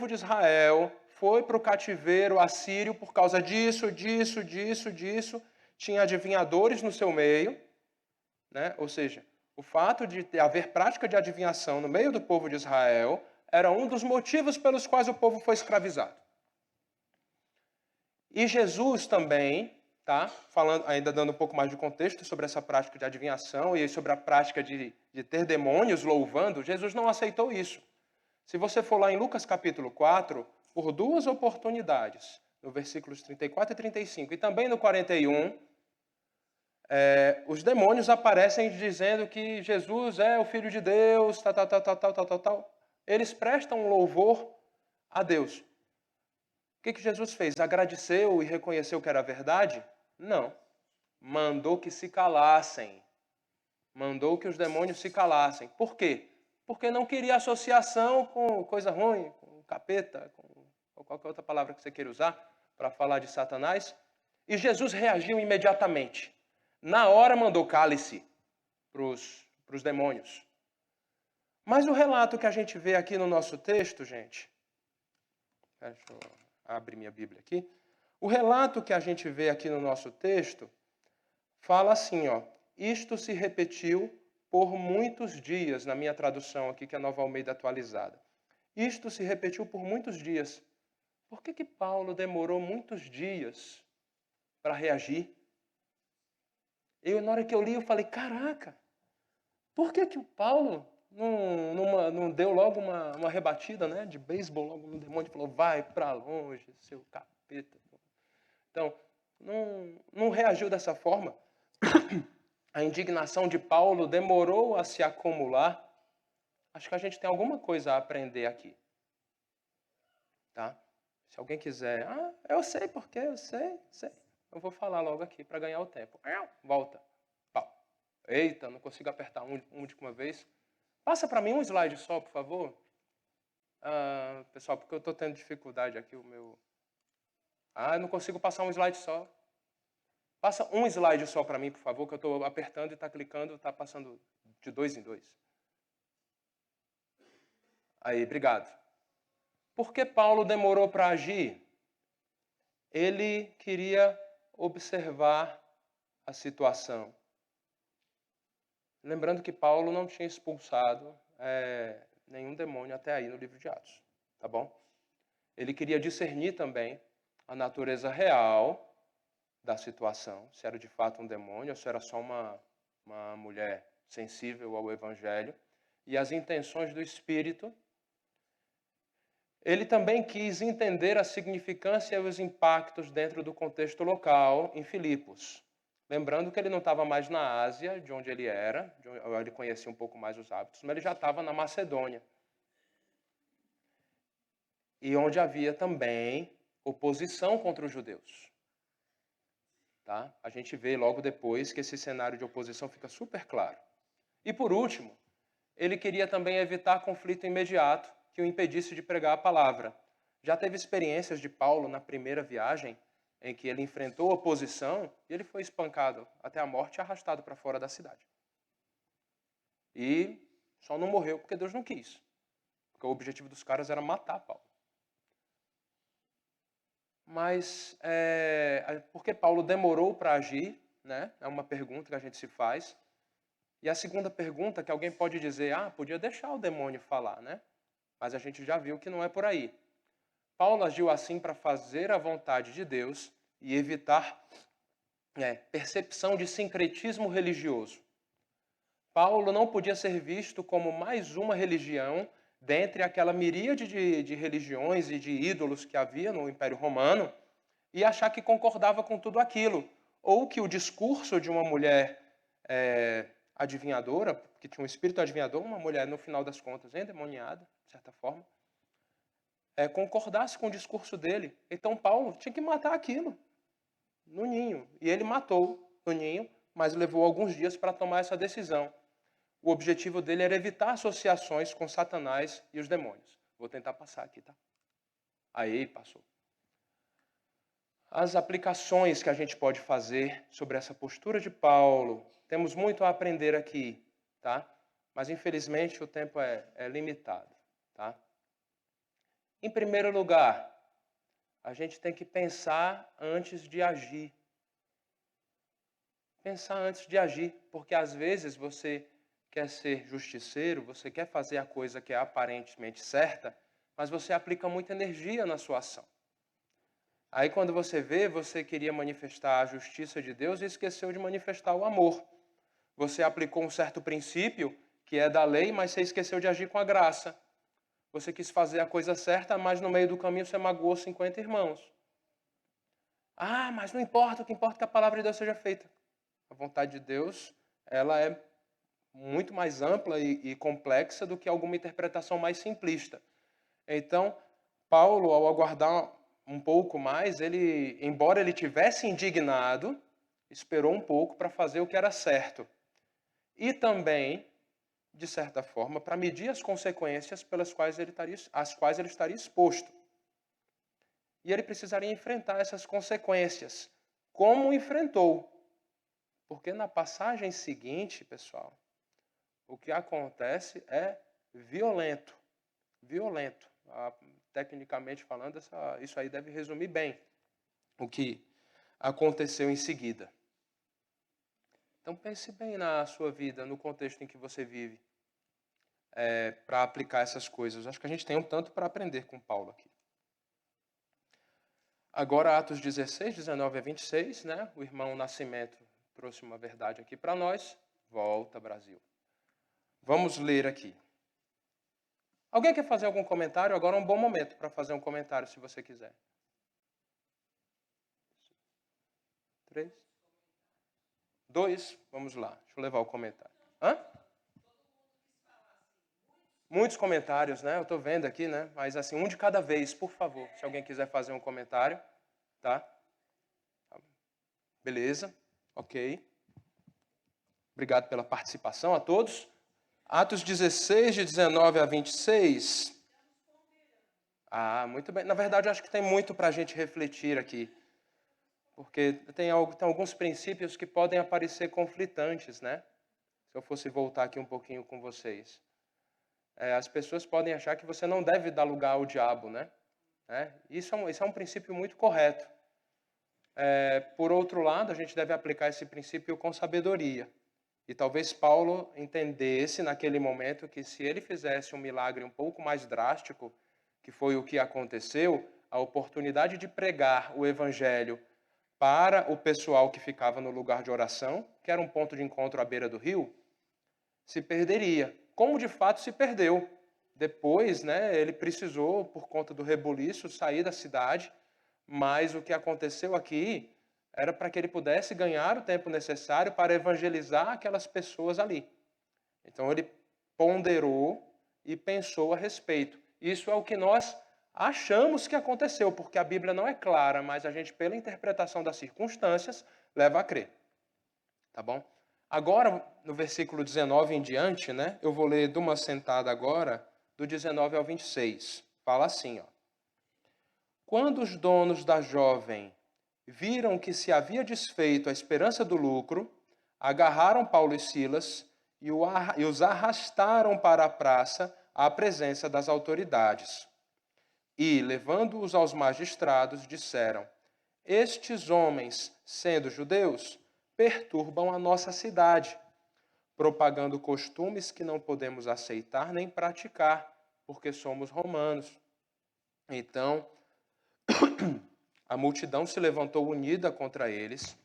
de Israel foi para o cativeiro assírio por causa disso, disso. Tinha adivinhadores no seu meio, né? Ou seja, o fato de haver prática de adivinhação no meio do povo de Israel era um dos motivos pelos quais o povo foi escravizado. E Jesus também, tá? Falando, ainda dando um pouco mais de contexto sobre essa prática de adivinhação e sobre a prática de ter demônios louvando, Jesus não aceitou isso. Se você for lá em Lucas capítulo 4, por 2 oportunidades, no versículos 34 e 35, e também no 41, os demônios aparecem dizendo que Jesus é o Filho de Deus, tal. Eles prestam um louvor a Deus. O que Jesus fez? Agradeceu e reconheceu que era verdade? Não. Mandou que se calassem. Mandou que os demônios se calassem. Por quê? Porque não queria associação com coisa ruim, com capeta, com qualquer outra palavra que você queira usar para falar de Satanás. E Jesus reagiu imediatamente. Na hora mandou cale-se para os demônios. Mas o relato que a gente vê aqui no nosso texto, gente... Deixa eu abrir minha Bíblia aqui. O relato que a gente vê aqui no nosso texto fala assim, ó. Isto se repetiu por muitos dias, na minha tradução aqui, que é a Nova Almeida atualizada. Isto se repetiu por muitos dias. por que Paulo demorou muitos dias para reagir? Na hora que eu li, eu falei, caraca, por que o Paulo não deu logo uma rebatida, né, de beisebol logo no demônio? Falou, vai para longe, seu capeta. Então, não reagiu dessa forma. A indignação de Paulo demorou a se acumular. Acho que a gente tem alguma coisa a aprender aqui. Tá? Se alguém quiser, eu sei porque, eu sei. Eu vou falar logo aqui para ganhar o tempo. Volta. Pau. Eita, não consigo apertar um de uma vez. Passa para mim um slide só, por favor. Pessoal, porque eu estou tendo dificuldade aqui, eu não consigo passar um slide só. Passa um slide só para mim, por favor, que eu estou apertando e está clicando, está passando de 2 em 2. Aí, obrigado. Por que Paulo demorou para agir? Ele queria observar a situação. Lembrando que Paulo não tinha expulsado nenhum demônio até aí no livro de Atos. Tá bom? Ele queria discernir também a natureza real da situação, se era de fato um demônio ou se era só uma mulher sensível ao evangelho, e as intenções do Espírito. Ele também quis entender a significância e os impactos dentro do contexto local em Filipos. Lembrando que ele não estava mais na Ásia, de onde ele era, ele conhecia um pouco mais os hábitos, mas ele já estava na Macedônia. E onde havia também oposição contra os judeus. Tá? A gente vê logo depois que esse cenário de oposição fica super claro. E por último, ele queria também evitar conflito imediato que o impedisse de pregar a palavra. Já teve experiências de Paulo na primeira viagem em que ele enfrentou oposição e ele foi espancado até a morte e arrastado para fora da cidade. E só não morreu porque Deus não quis. Porque o objetivo dos caras era matar Paulo. Mas por que Paulo demorou para agir? Né? É uma pergunta que a gente se faz. E a segunda pergunta que alguém pode dizer, podia deixar o demônio falar, né? Mas a gente já viu que não é por aí. Paulo agiu assim para fazer a vontade de Deus e evitar percepção de sincretismo religioso. Paulo não podia ser visto como mais uma religião dentre aquela miríade de religiões e de ídolos que havia no Império Romano e achar que concordava com tudo aquilo. Ou que o discurso de uma mulher adivinhadora, que tinha um espírito adivinhador, uma mulher, no final das contas, endemoniada, de certa forma, concordasse com o discurso dele. Então Paulo tinha que matar aquilo no ninho. E ele matou no ninho, mas levou alguns dias para tomar essa decisão. O objetivo dele era evitar associações com Satanás e os demônios. Vou tentar passar aqui, tá? Aí, passou. As aplicações que a gente pode fazer sobre essa postura de Paulo. Temos muito a aprender aqui, tá? Mas, infelizmente, o tempo é limitado, tá? Em primeiro lugar, a gente tem que pensar antes de agir. Pensar antes de agir, porque às vezes você quer ser justiceiro, você quer fazer a coisa que é aparentemente certa, mas você aplica muita energia na sua ação. Aí quando você vê, você queria manifestar a justiça de Deus e esqueceu de manifestar o amor. Você aplicou um certo princípio, que é da lei, mas você esqueceu de agir com a graça. Você quis fazer a coisa certa, mas no meio do caminho você magoou 50 irmãos. Mas não importa, o que importa é que a palavra de Deus seja feita. A vontade de Deus, ela é muito mais ampla e complexa do que alguma interpretação mais simplista. Então, Paulo, ao aguardar um pouco mais, embora ele tivesse indignado, esperou um pouco para fazer o que era certo. E também, de certa forma, para medir as consequências às quais ele estaria exposto. E ele precisaria enfrentar essas consequências. Como enfrentou? Porque na passagem seguinte, pessoal, o que acontece é violento. Violento. Tecnicamente falando, isso aí deve resumir bem o que aconteceu em seguida. Então pense bem na sua vida, no contexto em que você vive, para aplicar essas coisas. Acho que a gente tem um tanto para aprender com Paulo aqui. Agora, Atos 16, 19 a 26, né? O irmão Nascimento trouxe uma verdade aqui para nós. Volta, Brasil. Vamos ler aqui. Alguém quer fazer algum comentário? Agora é um bom momento para fazer um comentário, se você quiser. 3. 2. Vamos lá. Deixa eu levar o comentário. Hã? Muitos comentários, né? Eu estou vendo aqui, né? Mas assim, um de cada vez, por favor. Se alguém quiser fazer um comentário, tá? Beleza. Ok. Obrigado pela participação a todos. Atos 16, de 19 a 26. Muito bem. Na verdade, eu acho que tem muito para a gente refletir aqui. Porque tem alguns princípios que podem aparecer conflitantes, né? Se eu fosse voltar aqui um pouquinho com vocês. As pessoas podem achar que você não deve dar lugar ao diabo, né? Isso é um princípio muito correto. Por outro lado, a gente deve aplicar esse princípio com sabedoria. E talvez Paulo entendesse naquele momento que se ele fizesse um milagre um pouco mais drástico, que foi o que aconteceu, a oportunidade de pregar o evangelho para o pessoal que ficava no lugar de oração, que era um ponto de encontro à beira do rio, se perderia. Como de fato se perdeu. Depois, né, ele precisou, por conta do rebuliço, sair da cidade, mas o que aconteceu aqui era para que ele pudesse ganhar o tempo necessário para evangelizar aquelas pessoas ali. Então ele ponderou e pensou a respeito. Isso é o que nós achamos que aconteceu, porque a Bíblia não é clara, mas a gente, pela interpretação das circunstâncias, leva a crer. Tá bom? Agora, no versículo 19 em diante, né, eu vou ler de uma sentada agora, do 19 ao 26. Fala assim, ó. Quando os donos da jovem viram que se havia desfeito a esperança do lucro, agarraram Paulo e Silas e os arrastaram para a praça à presença das autoridades. E, levando-os aos magistrados, disseram: estes homens, sendo judeus, perturbam a nossa cidade, propagando costumes que não podemos aceitar nem praticar, porque somos romanos. Então, a multidão se levantou unida contra eles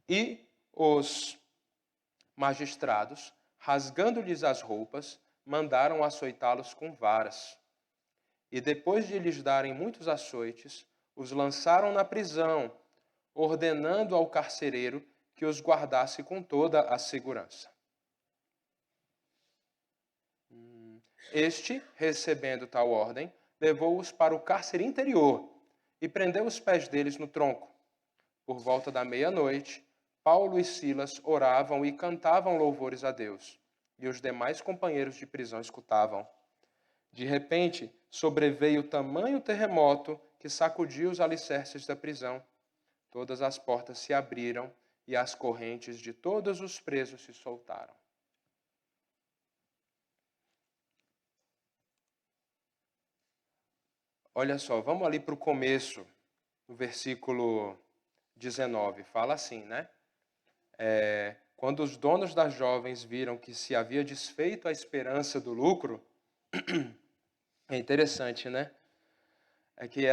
e os magistrados, rasgando-lhes as roupas, mandaram açoitá-los com varas. E depois de lhes darem muitos açoites, os lançaram na prisão, ordenando ao carcereiro que os guardasse com toda a segurança. Este, recebendo tal ordem, levou-os para o cárcere interior e prendeu os pés deles no tronco. Por volta da meia-noite, Paulo e Silas oravam e cantavam louvores a Deus, e os demais companheiros de prisão escutavam. De repente, sobreveio tamanho terremoto que sacudiu os alicerces da prisão. Todas as portas se abriram e as correntes de todos os presos se soltaram. Olha só, vamos ali para o começo, no versículo 19. Fala assim, né? Quando os donos das jovens viram que se havia desfeito a esperança do lucro, é interessante, né? É que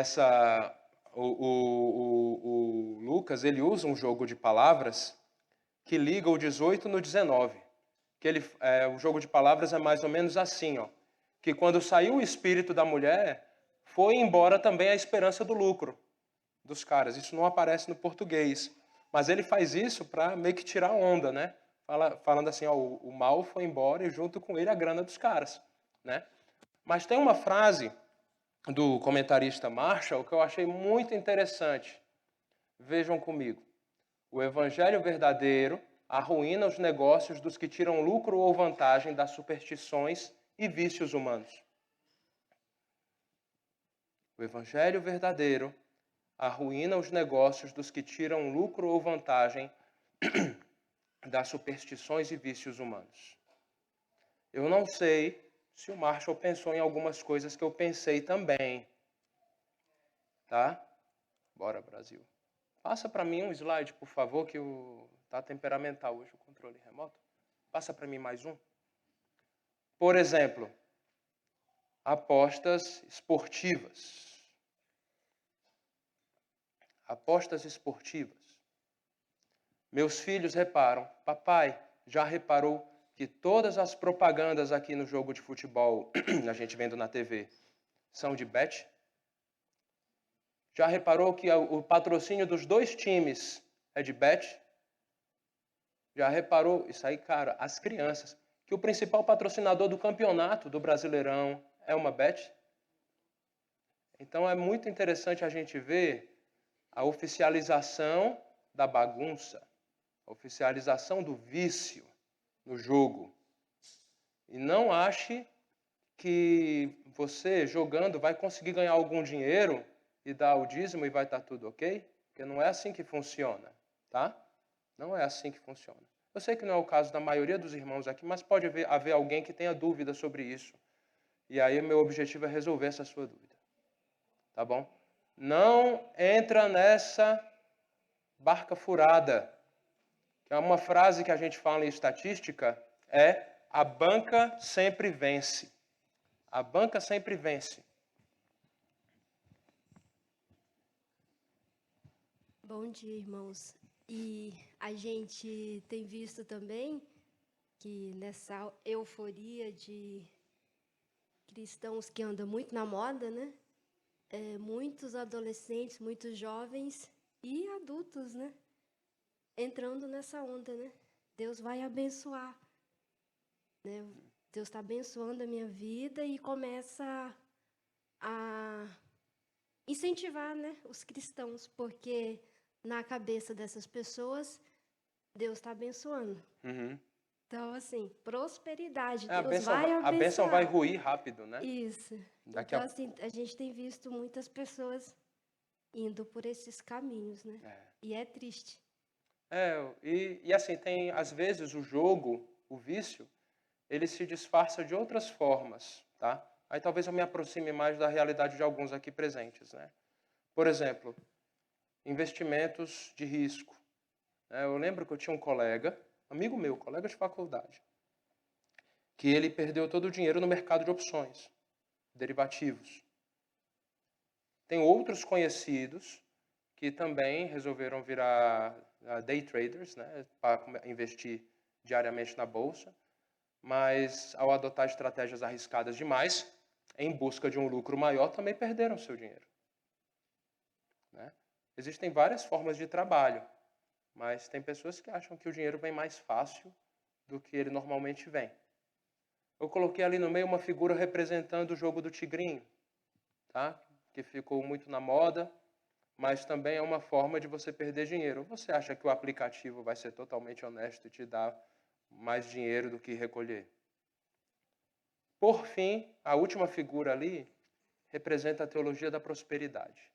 o Lucas, ele usa um jogo de palavras que liga o 18 no 19. O jogo de palavras é mais ou menos assim, ó, que quando saiu o espírito da mulher, foi embora também a esperança do lucro dos caras. Isso não aparece no português, mas ele faz isso para meio que tirar onda, né? Falando assim, ó, o mal foi embora e junto com ele a grana dos caras, né? Mas tem uma frase do comentarista Marshall que eu achei muito interessante. Vejam comigo. O evangelho verdadeiro arruína os negócios dos que tiram lucro ou vantagem das superstições e vícios humanos. O evangelho verdadeiro arruína os negócios dos que tiram lucro ou vantagem das superstições e vícios humanos. Eu não sei se o Marshall pensou em algumas coisas que eu pensei também. Tá? Bora, Brasil. Passa para mim um slide, por favor, que tá temperamental hoje o controle remoto. Passa para mim mais um. Por exemplo, apostas esportivas. apostas esportivas. Meus filhos reparam, papai, já reparou que todas as propagandas aqui no jogo de futebol, a gente vendo na TV, são de bet? Já reparou que o patrocínio dos 2 times é de bet? Já reparou, isso aí, cara, as crianças, que o principal patrocinador do campeonato do Brasileirão é uma bet? Então é muito interessante a gente ver a oficialização da bagunça, a oficialização do vício no jogo. E não ache que você, jogando, vai conseguir ganhar algum dinheiro e dar o dízimo e vai estar tudo ok? Porque não é assim que funciona, tá? Não é assim que funciona. Eu sei que não é o caso da maioria dos irmãos aqui, mas pode haver alguém que tenha dúvida sobre isso. E aí o meu objetivo é resolver essa sua dúvida. Tá bom? Não entra nessa barca furada. Que é uma frase que a gente fala em estatística, é a banca sempre vence. A banca sempre vence. Bom dia, irmãos. E a gente tem visto também que nessa euforia de cristãos que anda muito na moda, né? Muitos adolescentes, muitos jovens e adultos, né? Entrando nessa onda, né? Deus vai abençoar, né? Deus está abençoando a minha vida e começa a incentivar, né, os cristãos, porque na cabeça dessas pessoas, Deus está abençoando. Uhum. Então, assim, prosperidade, A Deus vai bênção abençoar. vai ruir rápido, né? Isso. Daqui Então, assim, a gente tem visto muitas pessoas indo por esses caminhos, né? E é triste. E assim, tem, às vezes, o jogo, o vício, ele se disfarça de outras formas, tá? Aí talvez eu me aproxime mais da realidade de alguns aqui presentes, né? Por exemplo, investimentos de risco. Eu lembro que eu tinha um colega, amigo meu, colega de faculdade, que ele perdeu todo o dinheiro no mercado de opções, derivativos. Tem outros conhecidos que também resolveram virar day traders, né, para investir diariamente na bolsa, mas ao adotar estratégias arriscadas demais, em busca de um lucro maior, também perderam seu dinheiro. Né? Existem várias formas de trabalho, mas tem pessoas que acham que o dinheiro vem mais fácil do que ele normalmente vem. Eu coloquei ali no meio uma figura representando o jogo do tigrinho, tá? Que ficou muito na moda, mas também é uma forma de você perder dinheiro. Você acha que o aplicativo vai ser totalmente honesto e te dar mais dinheiro do que recolher? Por fim, a última figura ali representa a teologia da prosperidade,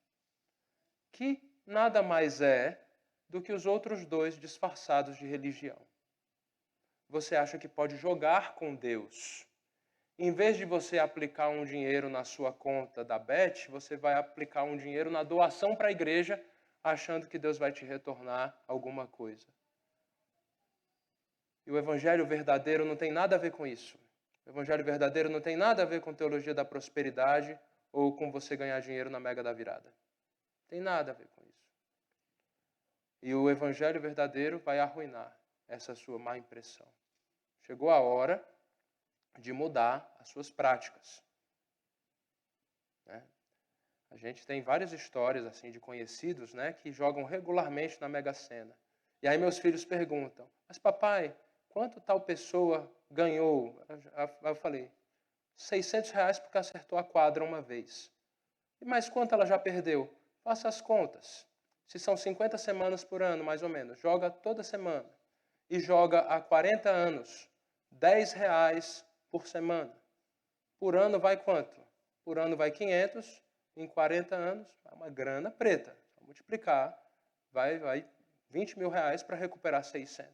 que nada mais é do que os outros 2 disfarçados de religião. Você acha que pode jogar com Deus. Em vez de você aplicar um dinheiro na sua conta da Bet, você vai aplicar um dinheiro na doação para a igreja, achando que Deus vai te retornar alguma coisa. E o evangelho verdadeiro não tem nada a ver com isso. O evangelho verdadeiro não tem nada a ver com teologia da prosperidade ou com você ganhar dinheiro na mega da virada. Tem nada a ver com isso. E o evangelho verdadeiro vai arruinar essa sua má impressão. Chegou a hora de mudar as suas práticas. Né? A gente tem várias histórias assim de conhecidos, né, que jogam regularmente na Mega Sena. E aí meus filhos perguntam, mas papai, quanto tal pessoa ganhou? Eu falei, R$600 porque acertou a quadra uma vez. Mas quanto ela já perdeu? Faça as contas. Se são 50 semanas por ano, mais ou menos, joga toda semana. E joga há 40 anos, R$10 por semana. Por ano vai quanto? Por ano vai 500, em 40 anos, é uma grana preta. Vou multiplicar, vai R$20.000 para recuperar 600.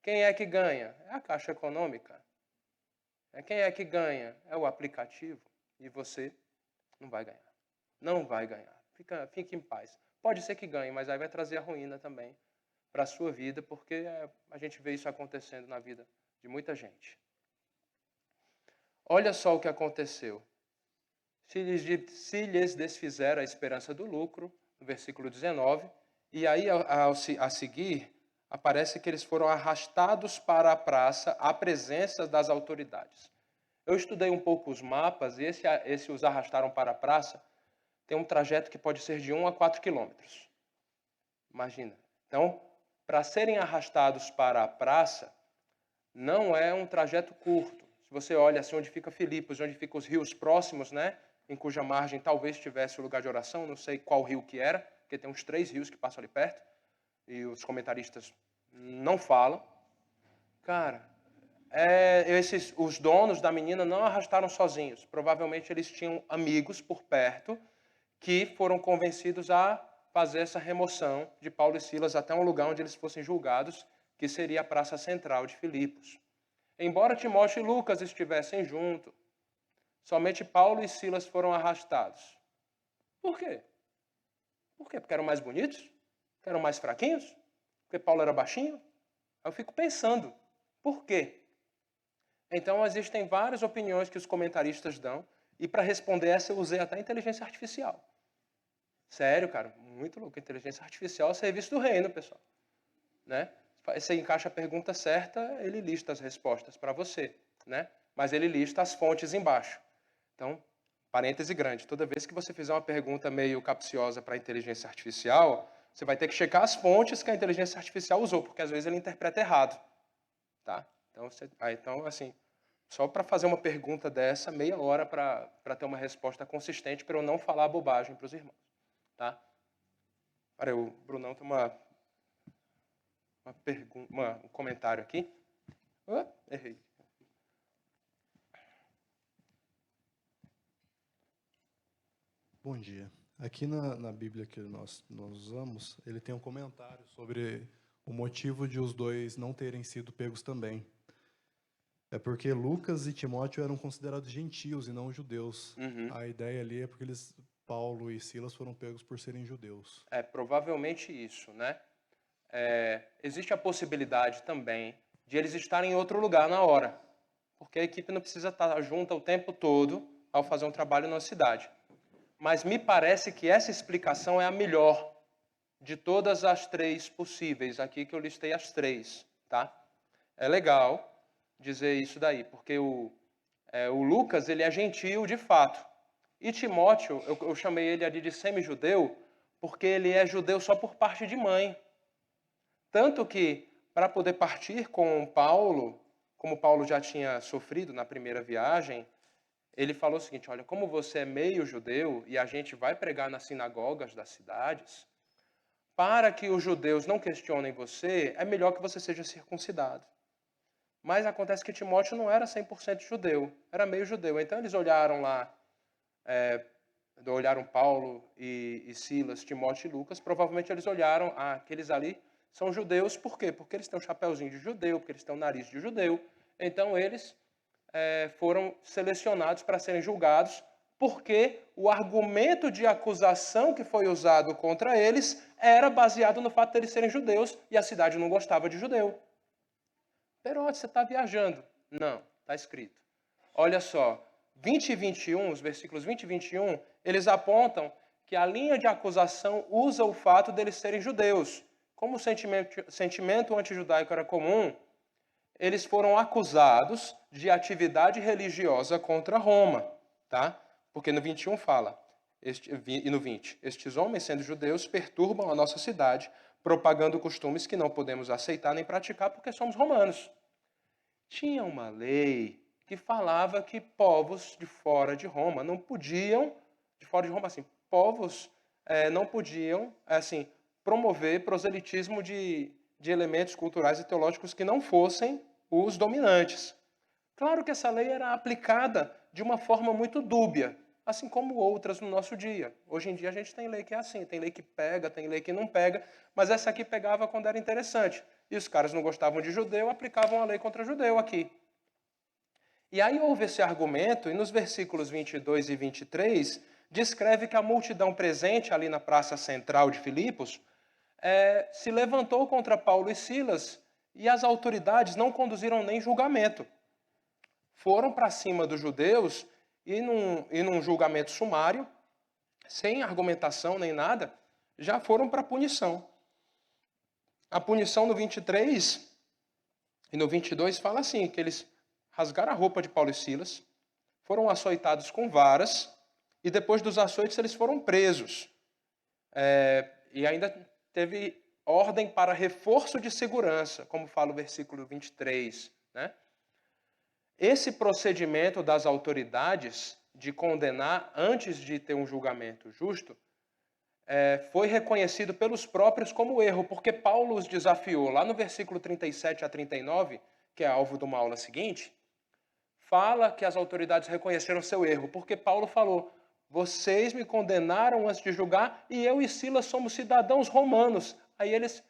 Quem é que ganha? É a Caixa Econômica. Quem é que ganha? É o aplicativo. E você não vai ganhar. Não vai ganhar. Fique em paz. Pode ser que ganhe, mas aí vai trazer a ruína também para a sua vida, porque a gente vê isso acontecendo na vida de muita gente. Olha só o que aconteceu. Se lhes desfizer a esperança do lucro, no versículo 19, e aí a seguir aparece que eles foram arrastados para a praça à presença das autoridades. Eu estudei um pouco os mapas e esse os arrastaram para a praça tem um trajeto que pode ser de 1 a 4 quilômetros. Imagina. Então, para serem arrastados para a praça, não é um trajeto curto. Se você olha assim onde fica Filipos, onde ficam os rios próximos, né, em cuja margem talvez tivesse o lugar de oração, não sei qual rio que era, porque tem uns 3 rios que passam ali perto, e os comentaristas não falam. Cara, os donos da menina não arrastaram sozinhos. Provavelmente eles tinham amigos por perto que foram convencidos a fazer essa remoção de Paulo e Silas até um lugar onde eles fossem julgados, que seria a praça central de Filipos. Embora Timóteo e Lucas estivessem juntos, somente Paulo e Silas foram arrastados. Por quê? Por quê? Porque eram mais bonitos? Porque eram mais fraquinhos? Porque Paulo era baixinho? Eu fico pensando, por quê? Então, existem várias opiniões que os comentaristas dão, e para responder essa eu usei até a inteligência artificial. Sério, cara, muito louco. Inteligência artificial é serviço do reino, pessoal. Né? Você encaixa a pergunta certa, ele lista as respostas para você, né? Mas ele lista as fontes embaixo. Então, parêntese grande, toda vez que você fizer uma pergunta meio capciosa para a inteligência artificial, você vai ter que checar as fontes que a inteligência artificial usou, porque às vezes ele interpreta errado. Tá? Então, assim, só para fazer uma pergunta dessa, meia hora para ter uma resposta consistente, para eu não falar bobagem para os irmãos. Tá? Olha, o Brunão tem um comentário aqui. Errei. Bom dia. Aqui na Bíblia que nós usamos, ele tem um comentário sobre o motivo de os dois não terem sido pegos também. É porque Lucas e Timóteo eram considerados gentios e não judeus. Uhum. A ideia ali é porque Paulo e Silas foram pegos por serem judeus. Provavelmente isso, né? Existe a possibilidade também de eles estarem em outro lugar na hora, porque a equipe não precisa estar junta o tempo todo ao fazer um trabalho na cidade. Mas me parece que essa explicação é a melhor de todas as 3 possíveis, aqui que eu listei as 3, tá? É legal dizer isso daí, porque o Lucas, ele é gentio de fato. E Timóteo, eu chamei ele ali de semi-judeu, porque ele é judeu só por parte de mãe. Tanto que, para poder partir com Paulo, como Paulo já tinha sofrido na primeira viagem, ele falou o seguinte: olha, como você é meio judeu e a gente vai pregar nas sinagogas das cidades, para que os judeus não questionem você, é melhor que você seja circuncidado. Mas acontece que Timóteo não era 100% judeu, era meio judeu. Então eles olharam lá, olharam Paulo e Silas, Timóteo e Lucas, provavelmente eles olharam, aqueles ali são judeus, por quê? Porque eles têm um chapéuzinho de judeu, porque eles têm um nariz de judeu. Então eles foram selecionados para serem julgados, porque o argumento de acusação que foi usado contra eles era baseado no fato de eles serem judeus e a cidade não gostava de judeu. Perote, você está viajando. Não, está escrito. Olha só, 20 e 21, os versículos 20 e 21, eles apontam que a linha de acusação usa o fato deles serem judeus. Como o sentimento antijudaico era comum, eles foram acusados de atividade religiosa contra Roma, tá? Porque no 21 fala, e no 20, estes homens, sendo judeus, perturbam a nossa cidade, propagando costumes que não podemos aceitar nem praticar porque somos romanos. Tinha uma lei que falava que povos de fora de Roma não podiam, de fora de Roma, assim, povos não podiam, assim, promover proselitismo de elementos culturais e teológicos que não fossem os dominantes. Claro que essa lei era aplicada de uma forma muito dúbia, assim como outras no nosso dia. Hoje em dia a gente tem lei que é assim, tem lei que pega, tem lei que não pega, mas essa aqui pegava quando era interessante. E os caras não gostavam de judeu, aplicavam a lei contra judeu aqui. E aí houve esse argumento, e nos versículos 22 e 23, descreve que a multidão presente ali na praça central de Filipos se levantou contra Paulo e Silas, e as autoridades não conduziram nem julgamento. Foram para cima dos judeus e num julgamento sumário, sem argumentação nem nada, já foram para a punição. A punição no 23 e no 22 fala assim, que eles rasgaram a roupa de Paulo e Silas, foram açoitados com varas, e depois dos açoites eles foram presos. E ainda teve ordem para reforço de segurança, como fala o versículo 23. Né? Esse procedimento das autoridades de condenar antes de ter um julgamento justo foi reconhecido pelos próprios como erro, porque Paulo os desafiou. Lá no versículo 37 a 39, que é alvo de uma aula seguinte, fala que as autoridades reconheceram seu erro, porque Paulo falou: vocês me condenaram antes de julgar e eu e Silas somos cidadãos romanos. Aí eles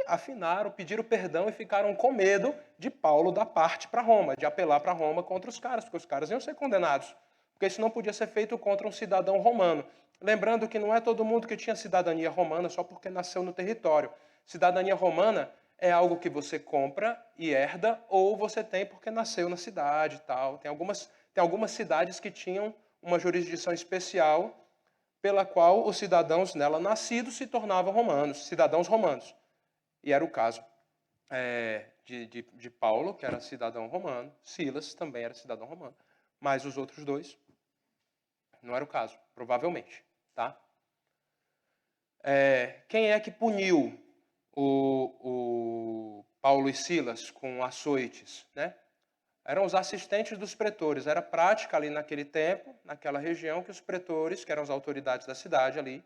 afinaram, pediram perdão e ficaram com medo de Paulo dar parte para Roma, de apelar para Roma contra os caras, porque os caras iam ser condenados. Porque isso não podia ser feito contra um cidadão romano. Lembrando que não é todo mundo que tinha cidadania romana só porque nasceu no território. Cidadania romana é algo que você compra e herda, ou você tem porque nasceu na cidade e tal. Tem algumas cidades que tinham uma jurisdição especial pela qual os cidadãos nela nascidos se tornavam romanos, cidadãos romanos. E era o caso de Paulo, que era cidadão romano, Silas também era cidadão romano, mas os outros dois não era o caso, provavelmente. Tá? Quem é que puniu o Paulo e Silas com açoites? Né? Eram os assistentes dos pretores. Era prática ali naquele tempo, naquela região, que os pretores, que eram as autoridades da cidade ali,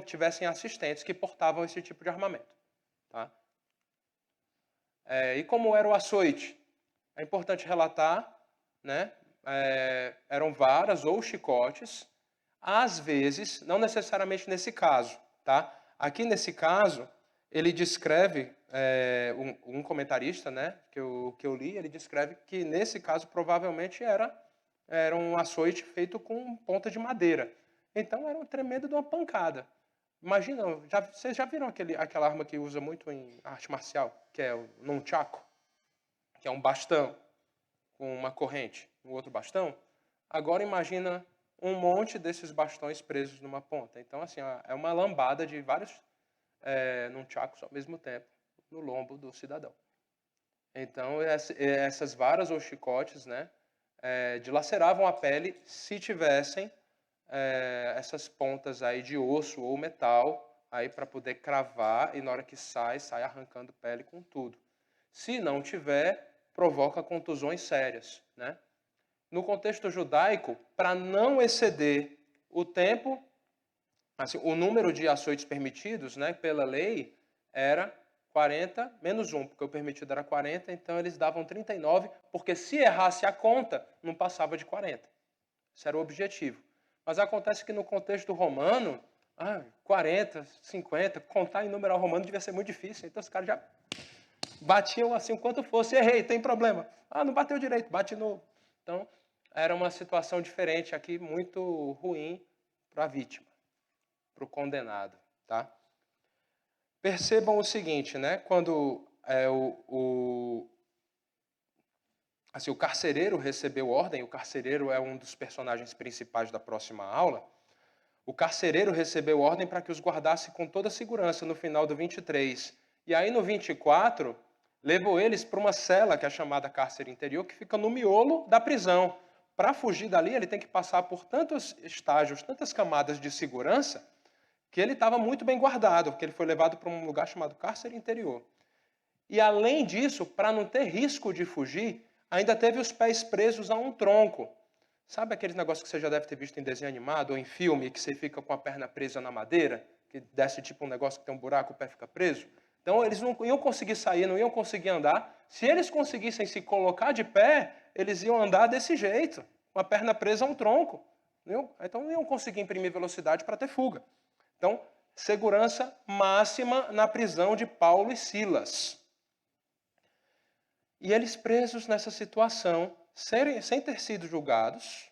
tivessem assistentes que portavam esse tipo de armamento. Tá? E como era o açoite? É importante relatar, né? Eram varas ou chicotes, às vezes, não necessariamente nesse caso. Tá? Aqui nesse caso, ele descreve, um comentarista, né, que eu li, ele descreve que nesse caso provavelmente era um açoite feito com ponta de madeira. Então era um tremendo de uma pancada. Imagina, vocês já viram aquela arma que usa muito em arte marcial, que é o nunchaku, que é um bastão com uma corrente, um outro bastão? Agora imagina um monte desses bastões presos numa ponta. Então, assim, é uma lambada de vários nunchakus ao mesmo tempo no lombo do cidadão. Então, essas varas ou chicotes, né, dilaceravam a pele se tivessem essas pontas aí de osso ou metal aí para poder cravar, e na hora que sai arrancando pele com tudo. Se não tiver, provoca contusões sérias, né? No contexto judaico, para não exceder o tempo, assim, o número de açoites permitidos, né, pela lei, era 40 menos 1, porque o permitido era 40, então eles davam 39, porque se errasse a conta, não passava de 40. Isso era o objetivo. Mas acontece que no contexto romano, 40, 50, contar em numeral romano devia ser muito difícil, então os caras já batiam assim o quanto fosse. Errei, tem problema. Não bateu direito, bate novo. Então, era uma situação diferente aqui, muito ruim para a vítima, para o condenado. Tá? Percebam o seguinte, né? Quando o carcereiro recebeu ordem, o carcereiro é um dos personagens principais da próxima aula, o carcereiro recebeu ordem para que os guardasse com toda segurança no final do 23. E aí no 24, levou eles para uma cela, que é chamada cárcere interior, que fica no miolo da prisão. Para fugir dali, ele tem que passar por tantos estágios, tantas camadas de segurança, que ele estava muito bem guardado, porque ele foi levado para um lugar chamado cárcere interior. E além disso, para não ter risco de fugir, ainda teve os pés presos a um tronco. Sabe aqueles negócios que você já deve ter visto em desenho animado ou em filme, que você fica com a perna presa na madeira, que desce tipo um negócio que tem um buraco, o pé fica preso? Então eles não iam conseguir sair, não iam conseguir andar. Se eles conseguissem se colocar de pé, eles iam andar desse jeito, com a perna presa a um tronco. Então não iam conseguir imprimir velocidade para ter fuga. Então, segurança máxima na prisão de Paulo e Silas. E eles presos nessa situação, sem ter sido julgados,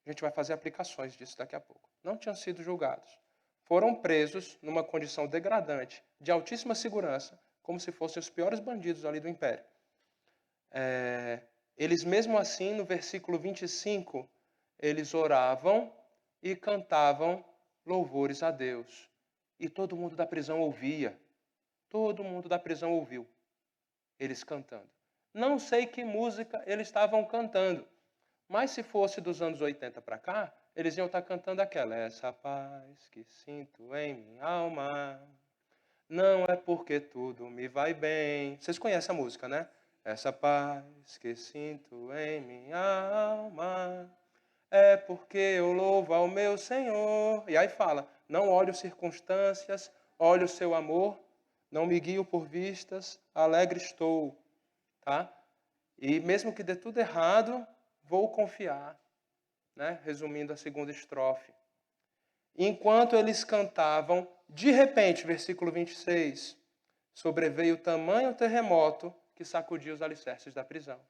a gente vai fazer aplicações disso daqui a pouco, não tinham sido julgados. Foram presos numa condição degradante, de altíssima segurança, como se fossem os piores bandidos ali do Império. Eles mesmo assim, no versículo 25, eles oravam e cantavam louvores a Deus. E todo mundo da prisão ouvia. Todo mundo da prisão ouviu eles cantando. Não sei que música eles estavam cantando, mas se fosse dos anos 80 para cá, eles iam estar cantando aquela: essa paz que sinto em minha alma, não é porque tudo me vai bem. Vocês conhecem a música, né? Essa paz que sinto em minha alma, é porque eu louvo ao meu Senhor. E aí fala: não olho circunstâncias, olho o seu amor, não me guio por vistas, alegre estou. Tá? E mesmo que dê tudo errado, vou confiar. Né? Resumindo a segunda estrofe. Enquanto eles cantavam, de repente, versículo 26, sobreveio tamanho terremoto que sacudiu os alicerces da prisão.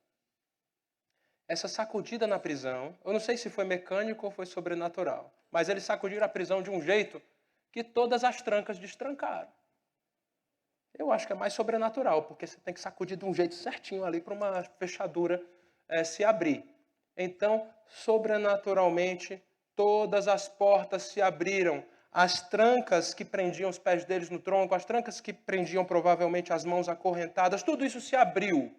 Essa sacudida na prisão, eu não sei se foi mecânico ou foi sobrenatural, mas eles sacudiram a prisão de um jeito que todas as trancas destrancaram. Eu acho que é mais sobrenatural, porque você tem que sacudir de um jeito certinho ali para uma fechadura se abrir. Então, sobrenaturalmente, todas as portas se abriram. As trancas que prendiam os pés deles no tronco, as trancas que prendiam provavelmente as mãos acorrentadas, tudo isso se abriu.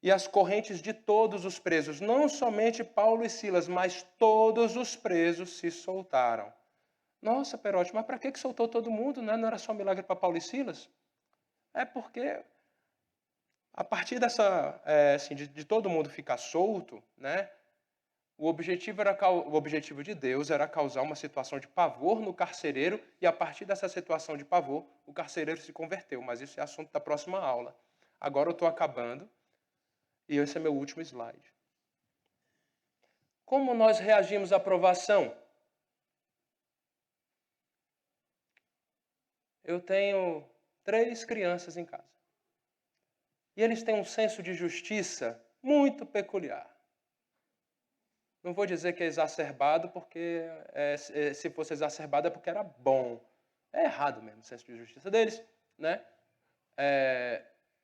E as correntes de todos os presos, não somente Paulo e Silas, mas todos os presos se soltaram. Nossa, Perote, mas para que soltou todo mundo? Né? Não era só um milagre para Paulo e Silas? É porque, a partir dessa, assim, de todo mundo ficar solto, né? O objetivo de Deus era causar uma situação de pavor no carcereiro, e a partir dessa situação de pavor, o carcereiro se converteu. Mas isso é assunto da próxima aula. Agora eu estou acabando, e esse é meu último slide. Como nós reagimos à provação? Eu tenho 3 crianças em casa. E eles têm um senso de justiça muito peculiar. Não vou dizer que é exacerbado, porque se fosse exacerbado é porque era bom. É errado mesmo o senso de justiça deles, né?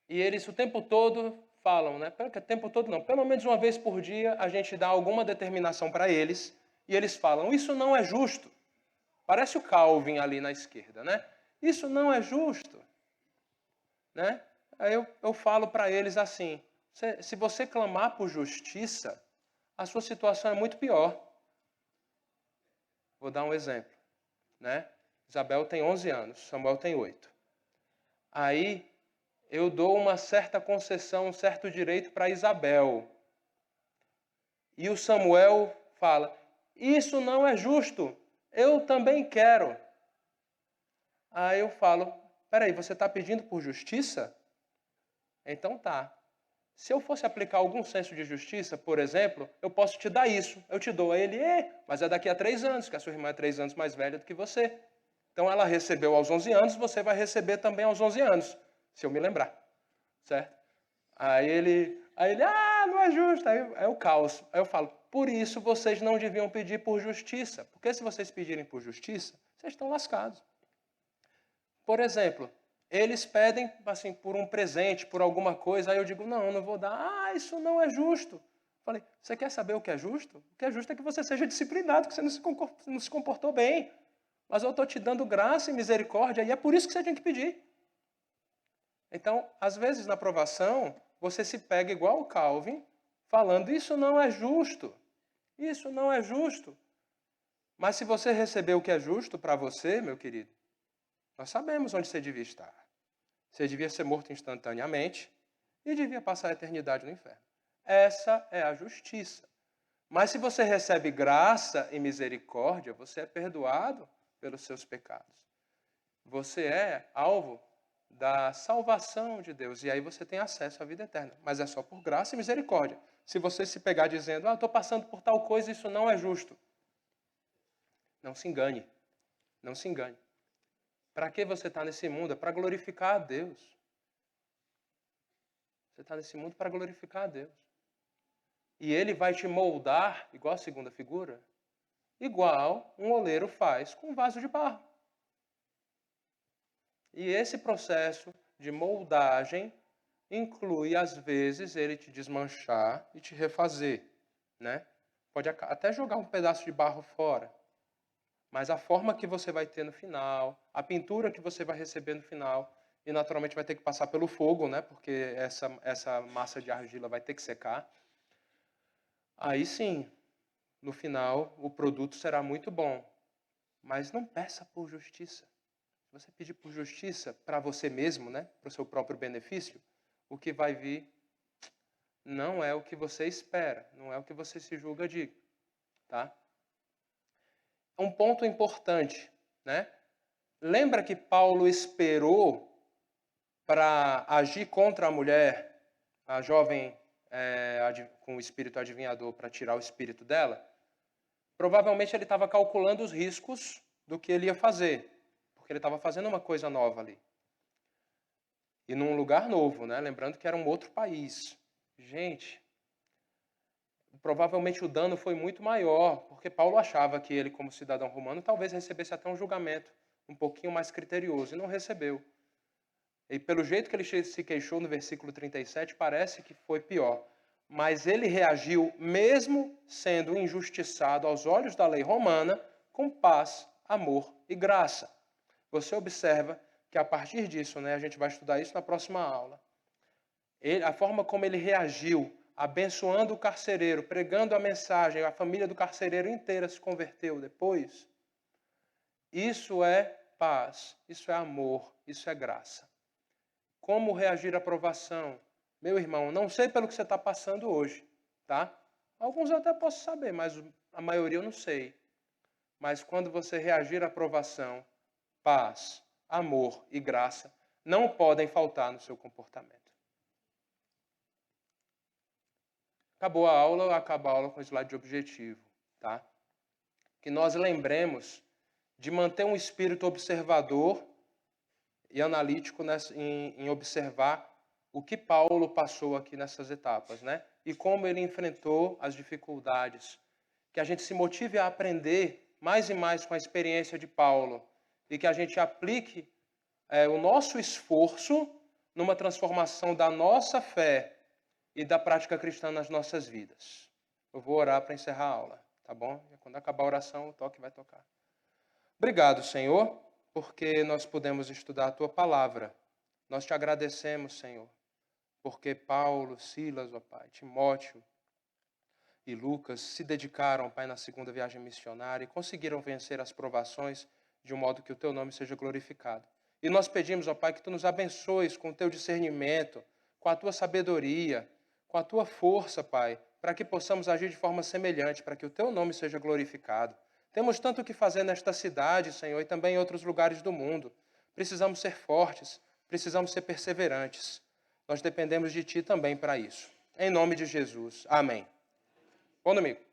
E eles o tempo todo falam, né? O tempo todo não. Pelo menos uma vez por dia a gente dá alguma determinação para eles e eles falam: isso não é justo. Parece o Calvin ali na esquerda, né? Isso não é justo. Né? Aí eu falo para eles assim: se você clamar por justiça, a sua situação é muito pior. Vou dar um exemplo. Né? Isabel tem 11 anos, Samuel tem 8. Aí eu dou uma certa concessão, um certo direito para Isabel. E o Samuel fala: isso não é justo, eu também quero. Aí eu falo: peraí, você está pedindo por justiça? Então tá. Se eu fosse aplicar algum senso de justiça, por exemplo, eu posso te dar isso. Eu te dou a ele, mas é daqui a 3 anos, que a sua irmã é 3 anos mais velha do que você. Então ela recebeu aos 11 anos, você vai receber também aos 11 anos, se eu me lembrar. Certo? Aí ele, não é justo. Aí é o caos. Aí eu falo: por isso vocês não deviam pedir por justiça. Porque se vocês pedirem por justiça, vocês estão lascados. Por exemplo, eles pedem assim, por um presente, por alguma coisa, aí eu digo: não vou dar. Isso não é justo. Falei: você quer saber o que é justo? O que é justo é que você seja disciplinado, que você não se comportou bem. Mas eu estou te dando graça e misericórdia, e é por isso que você tem que pedir. Então, às vezes na provação, você se pega igual o Calvin, falando: isso não é justo. Isso não é justo. Mas se você receber o que é justo para você, meu querido, nós sabemos onde você devia estar. Você devia ser morto instantaneamente e devia passar a eternidade no inferno. Essa é a justiça. Mas se você recebe graça e misericórdia, você é perdoado pelos seus pecados. Você é alvo da salvação de Deus. E aí você tem acesso à vida eterna. Mas é só por graça e misericórdia. Se você se pegar dizendo: estou passando por tal coisa, isso não é justo. Não se engane. Não se engane. Para que você está nesse mundo? É para glorificar a Deus. Você está nesse mundo para glorificar a Deus. E Ele vai te moldar, igual a segunda figura, igual um oleiro faz com um vaso de barro. E esse processo de moldagem inclui, às vezes, Ele te desmanchar e te refazer. Né? Pode até jogar um pedaço de barro fora. mas a forma que você vai ter no final, a pintura que você vai receber no final, e naturalmente vai ter que passar pelo fogo, né? Porque essa massa de argila vai ter que secar. Aí sim, no final, o produto será muito bom. Mas não peça por justiça. Se você pedir por justiça para você mesmo, né? Para o seu próprio benefício, o que vai vir não é o que você espera, não é o que você se julga digno, tá? Um ponto importante, né? Lembra que Paulo esperou para agir contra a mulher, a jovem com o espírito adivinhador, para tirar o espírito dela? Provavelmente ele estava calculando os riscos do que ele ia fazer, porque ele estava fazendo uma coisa nova ali. E num lugar novo, né? Lembrando que era um outro país. Gente, provavelmente o dano foi muito maior, porque Paulo achava que ele, como cidadão romano, talvez recebesse até um julgamento um pouquinho mais criterioso, e não recebeu. E pelo jeito que ele se queixou no versículo 37, parece que foi pior. Mas ele reagiu, mesmo sendo injustiçado aos olhos da lei romana, com paz, amor e graça. Você observa que a partir disso, né, a gente vai estudar isso na próxima aula, a forma como ele reagiu, abençoando o carcereiro, pregando a mensagem, a família do carcereiro inteira se converteu depois. Isso é paz, isso é amor, isso é graça. Como reagir à provação? Meu irmão, não sei pelo que você está passando hoje, tá? Alguns eu até posso saber, mas a maioria eu não sei. Mas quando você reagir à provação, paz, amor e graça não podem faltar no seu comportamento. Acabou a aula, acaba a aula com o slide de objetivo, tá? Que nós lembremos de manter um espírito observador e analítico em observar o que Paulo passou aqui nessas etapas, né? E como ele enfrentou as dificuldades. Que a gente se motive a aprender mais e mais com a experiência de Paulo e que a gente aplique o nosso esforço numa transformação da nossa fé e da prática cristã nas nossas vidas. Eu vou orar para encerrar a aula, tá bom? E quando acabar a oração, o toque vai tocar. Obrigado, Senhor, porque nós podemos estudar a Tua palavra. Nós te agradecemos, Senhor, porque Paulo, Silas, ó Pai, Timóteo e Lucas se dedicaram, Pai, na segunda viagem missionária e conseguiram vencer as provações de um modo que o Teu nome seja glorificado. E nós pedimos, ó Pai, que Tu nos abençoes com o Teu discernimento, com a Tua sabedoria, com a Tua força, Pai, para que possamos agir de forma semelhante, para que o Teu nome seja glorificado. Temos tanto o que fazer nesta cidade, Senhor, e também em outros lugares do mundo. Precisamos ser fortes, precisamos ser perseverantes. Nós dependemos de Ti também para isso. Em nome de Jesus. Amém. Bom domingo.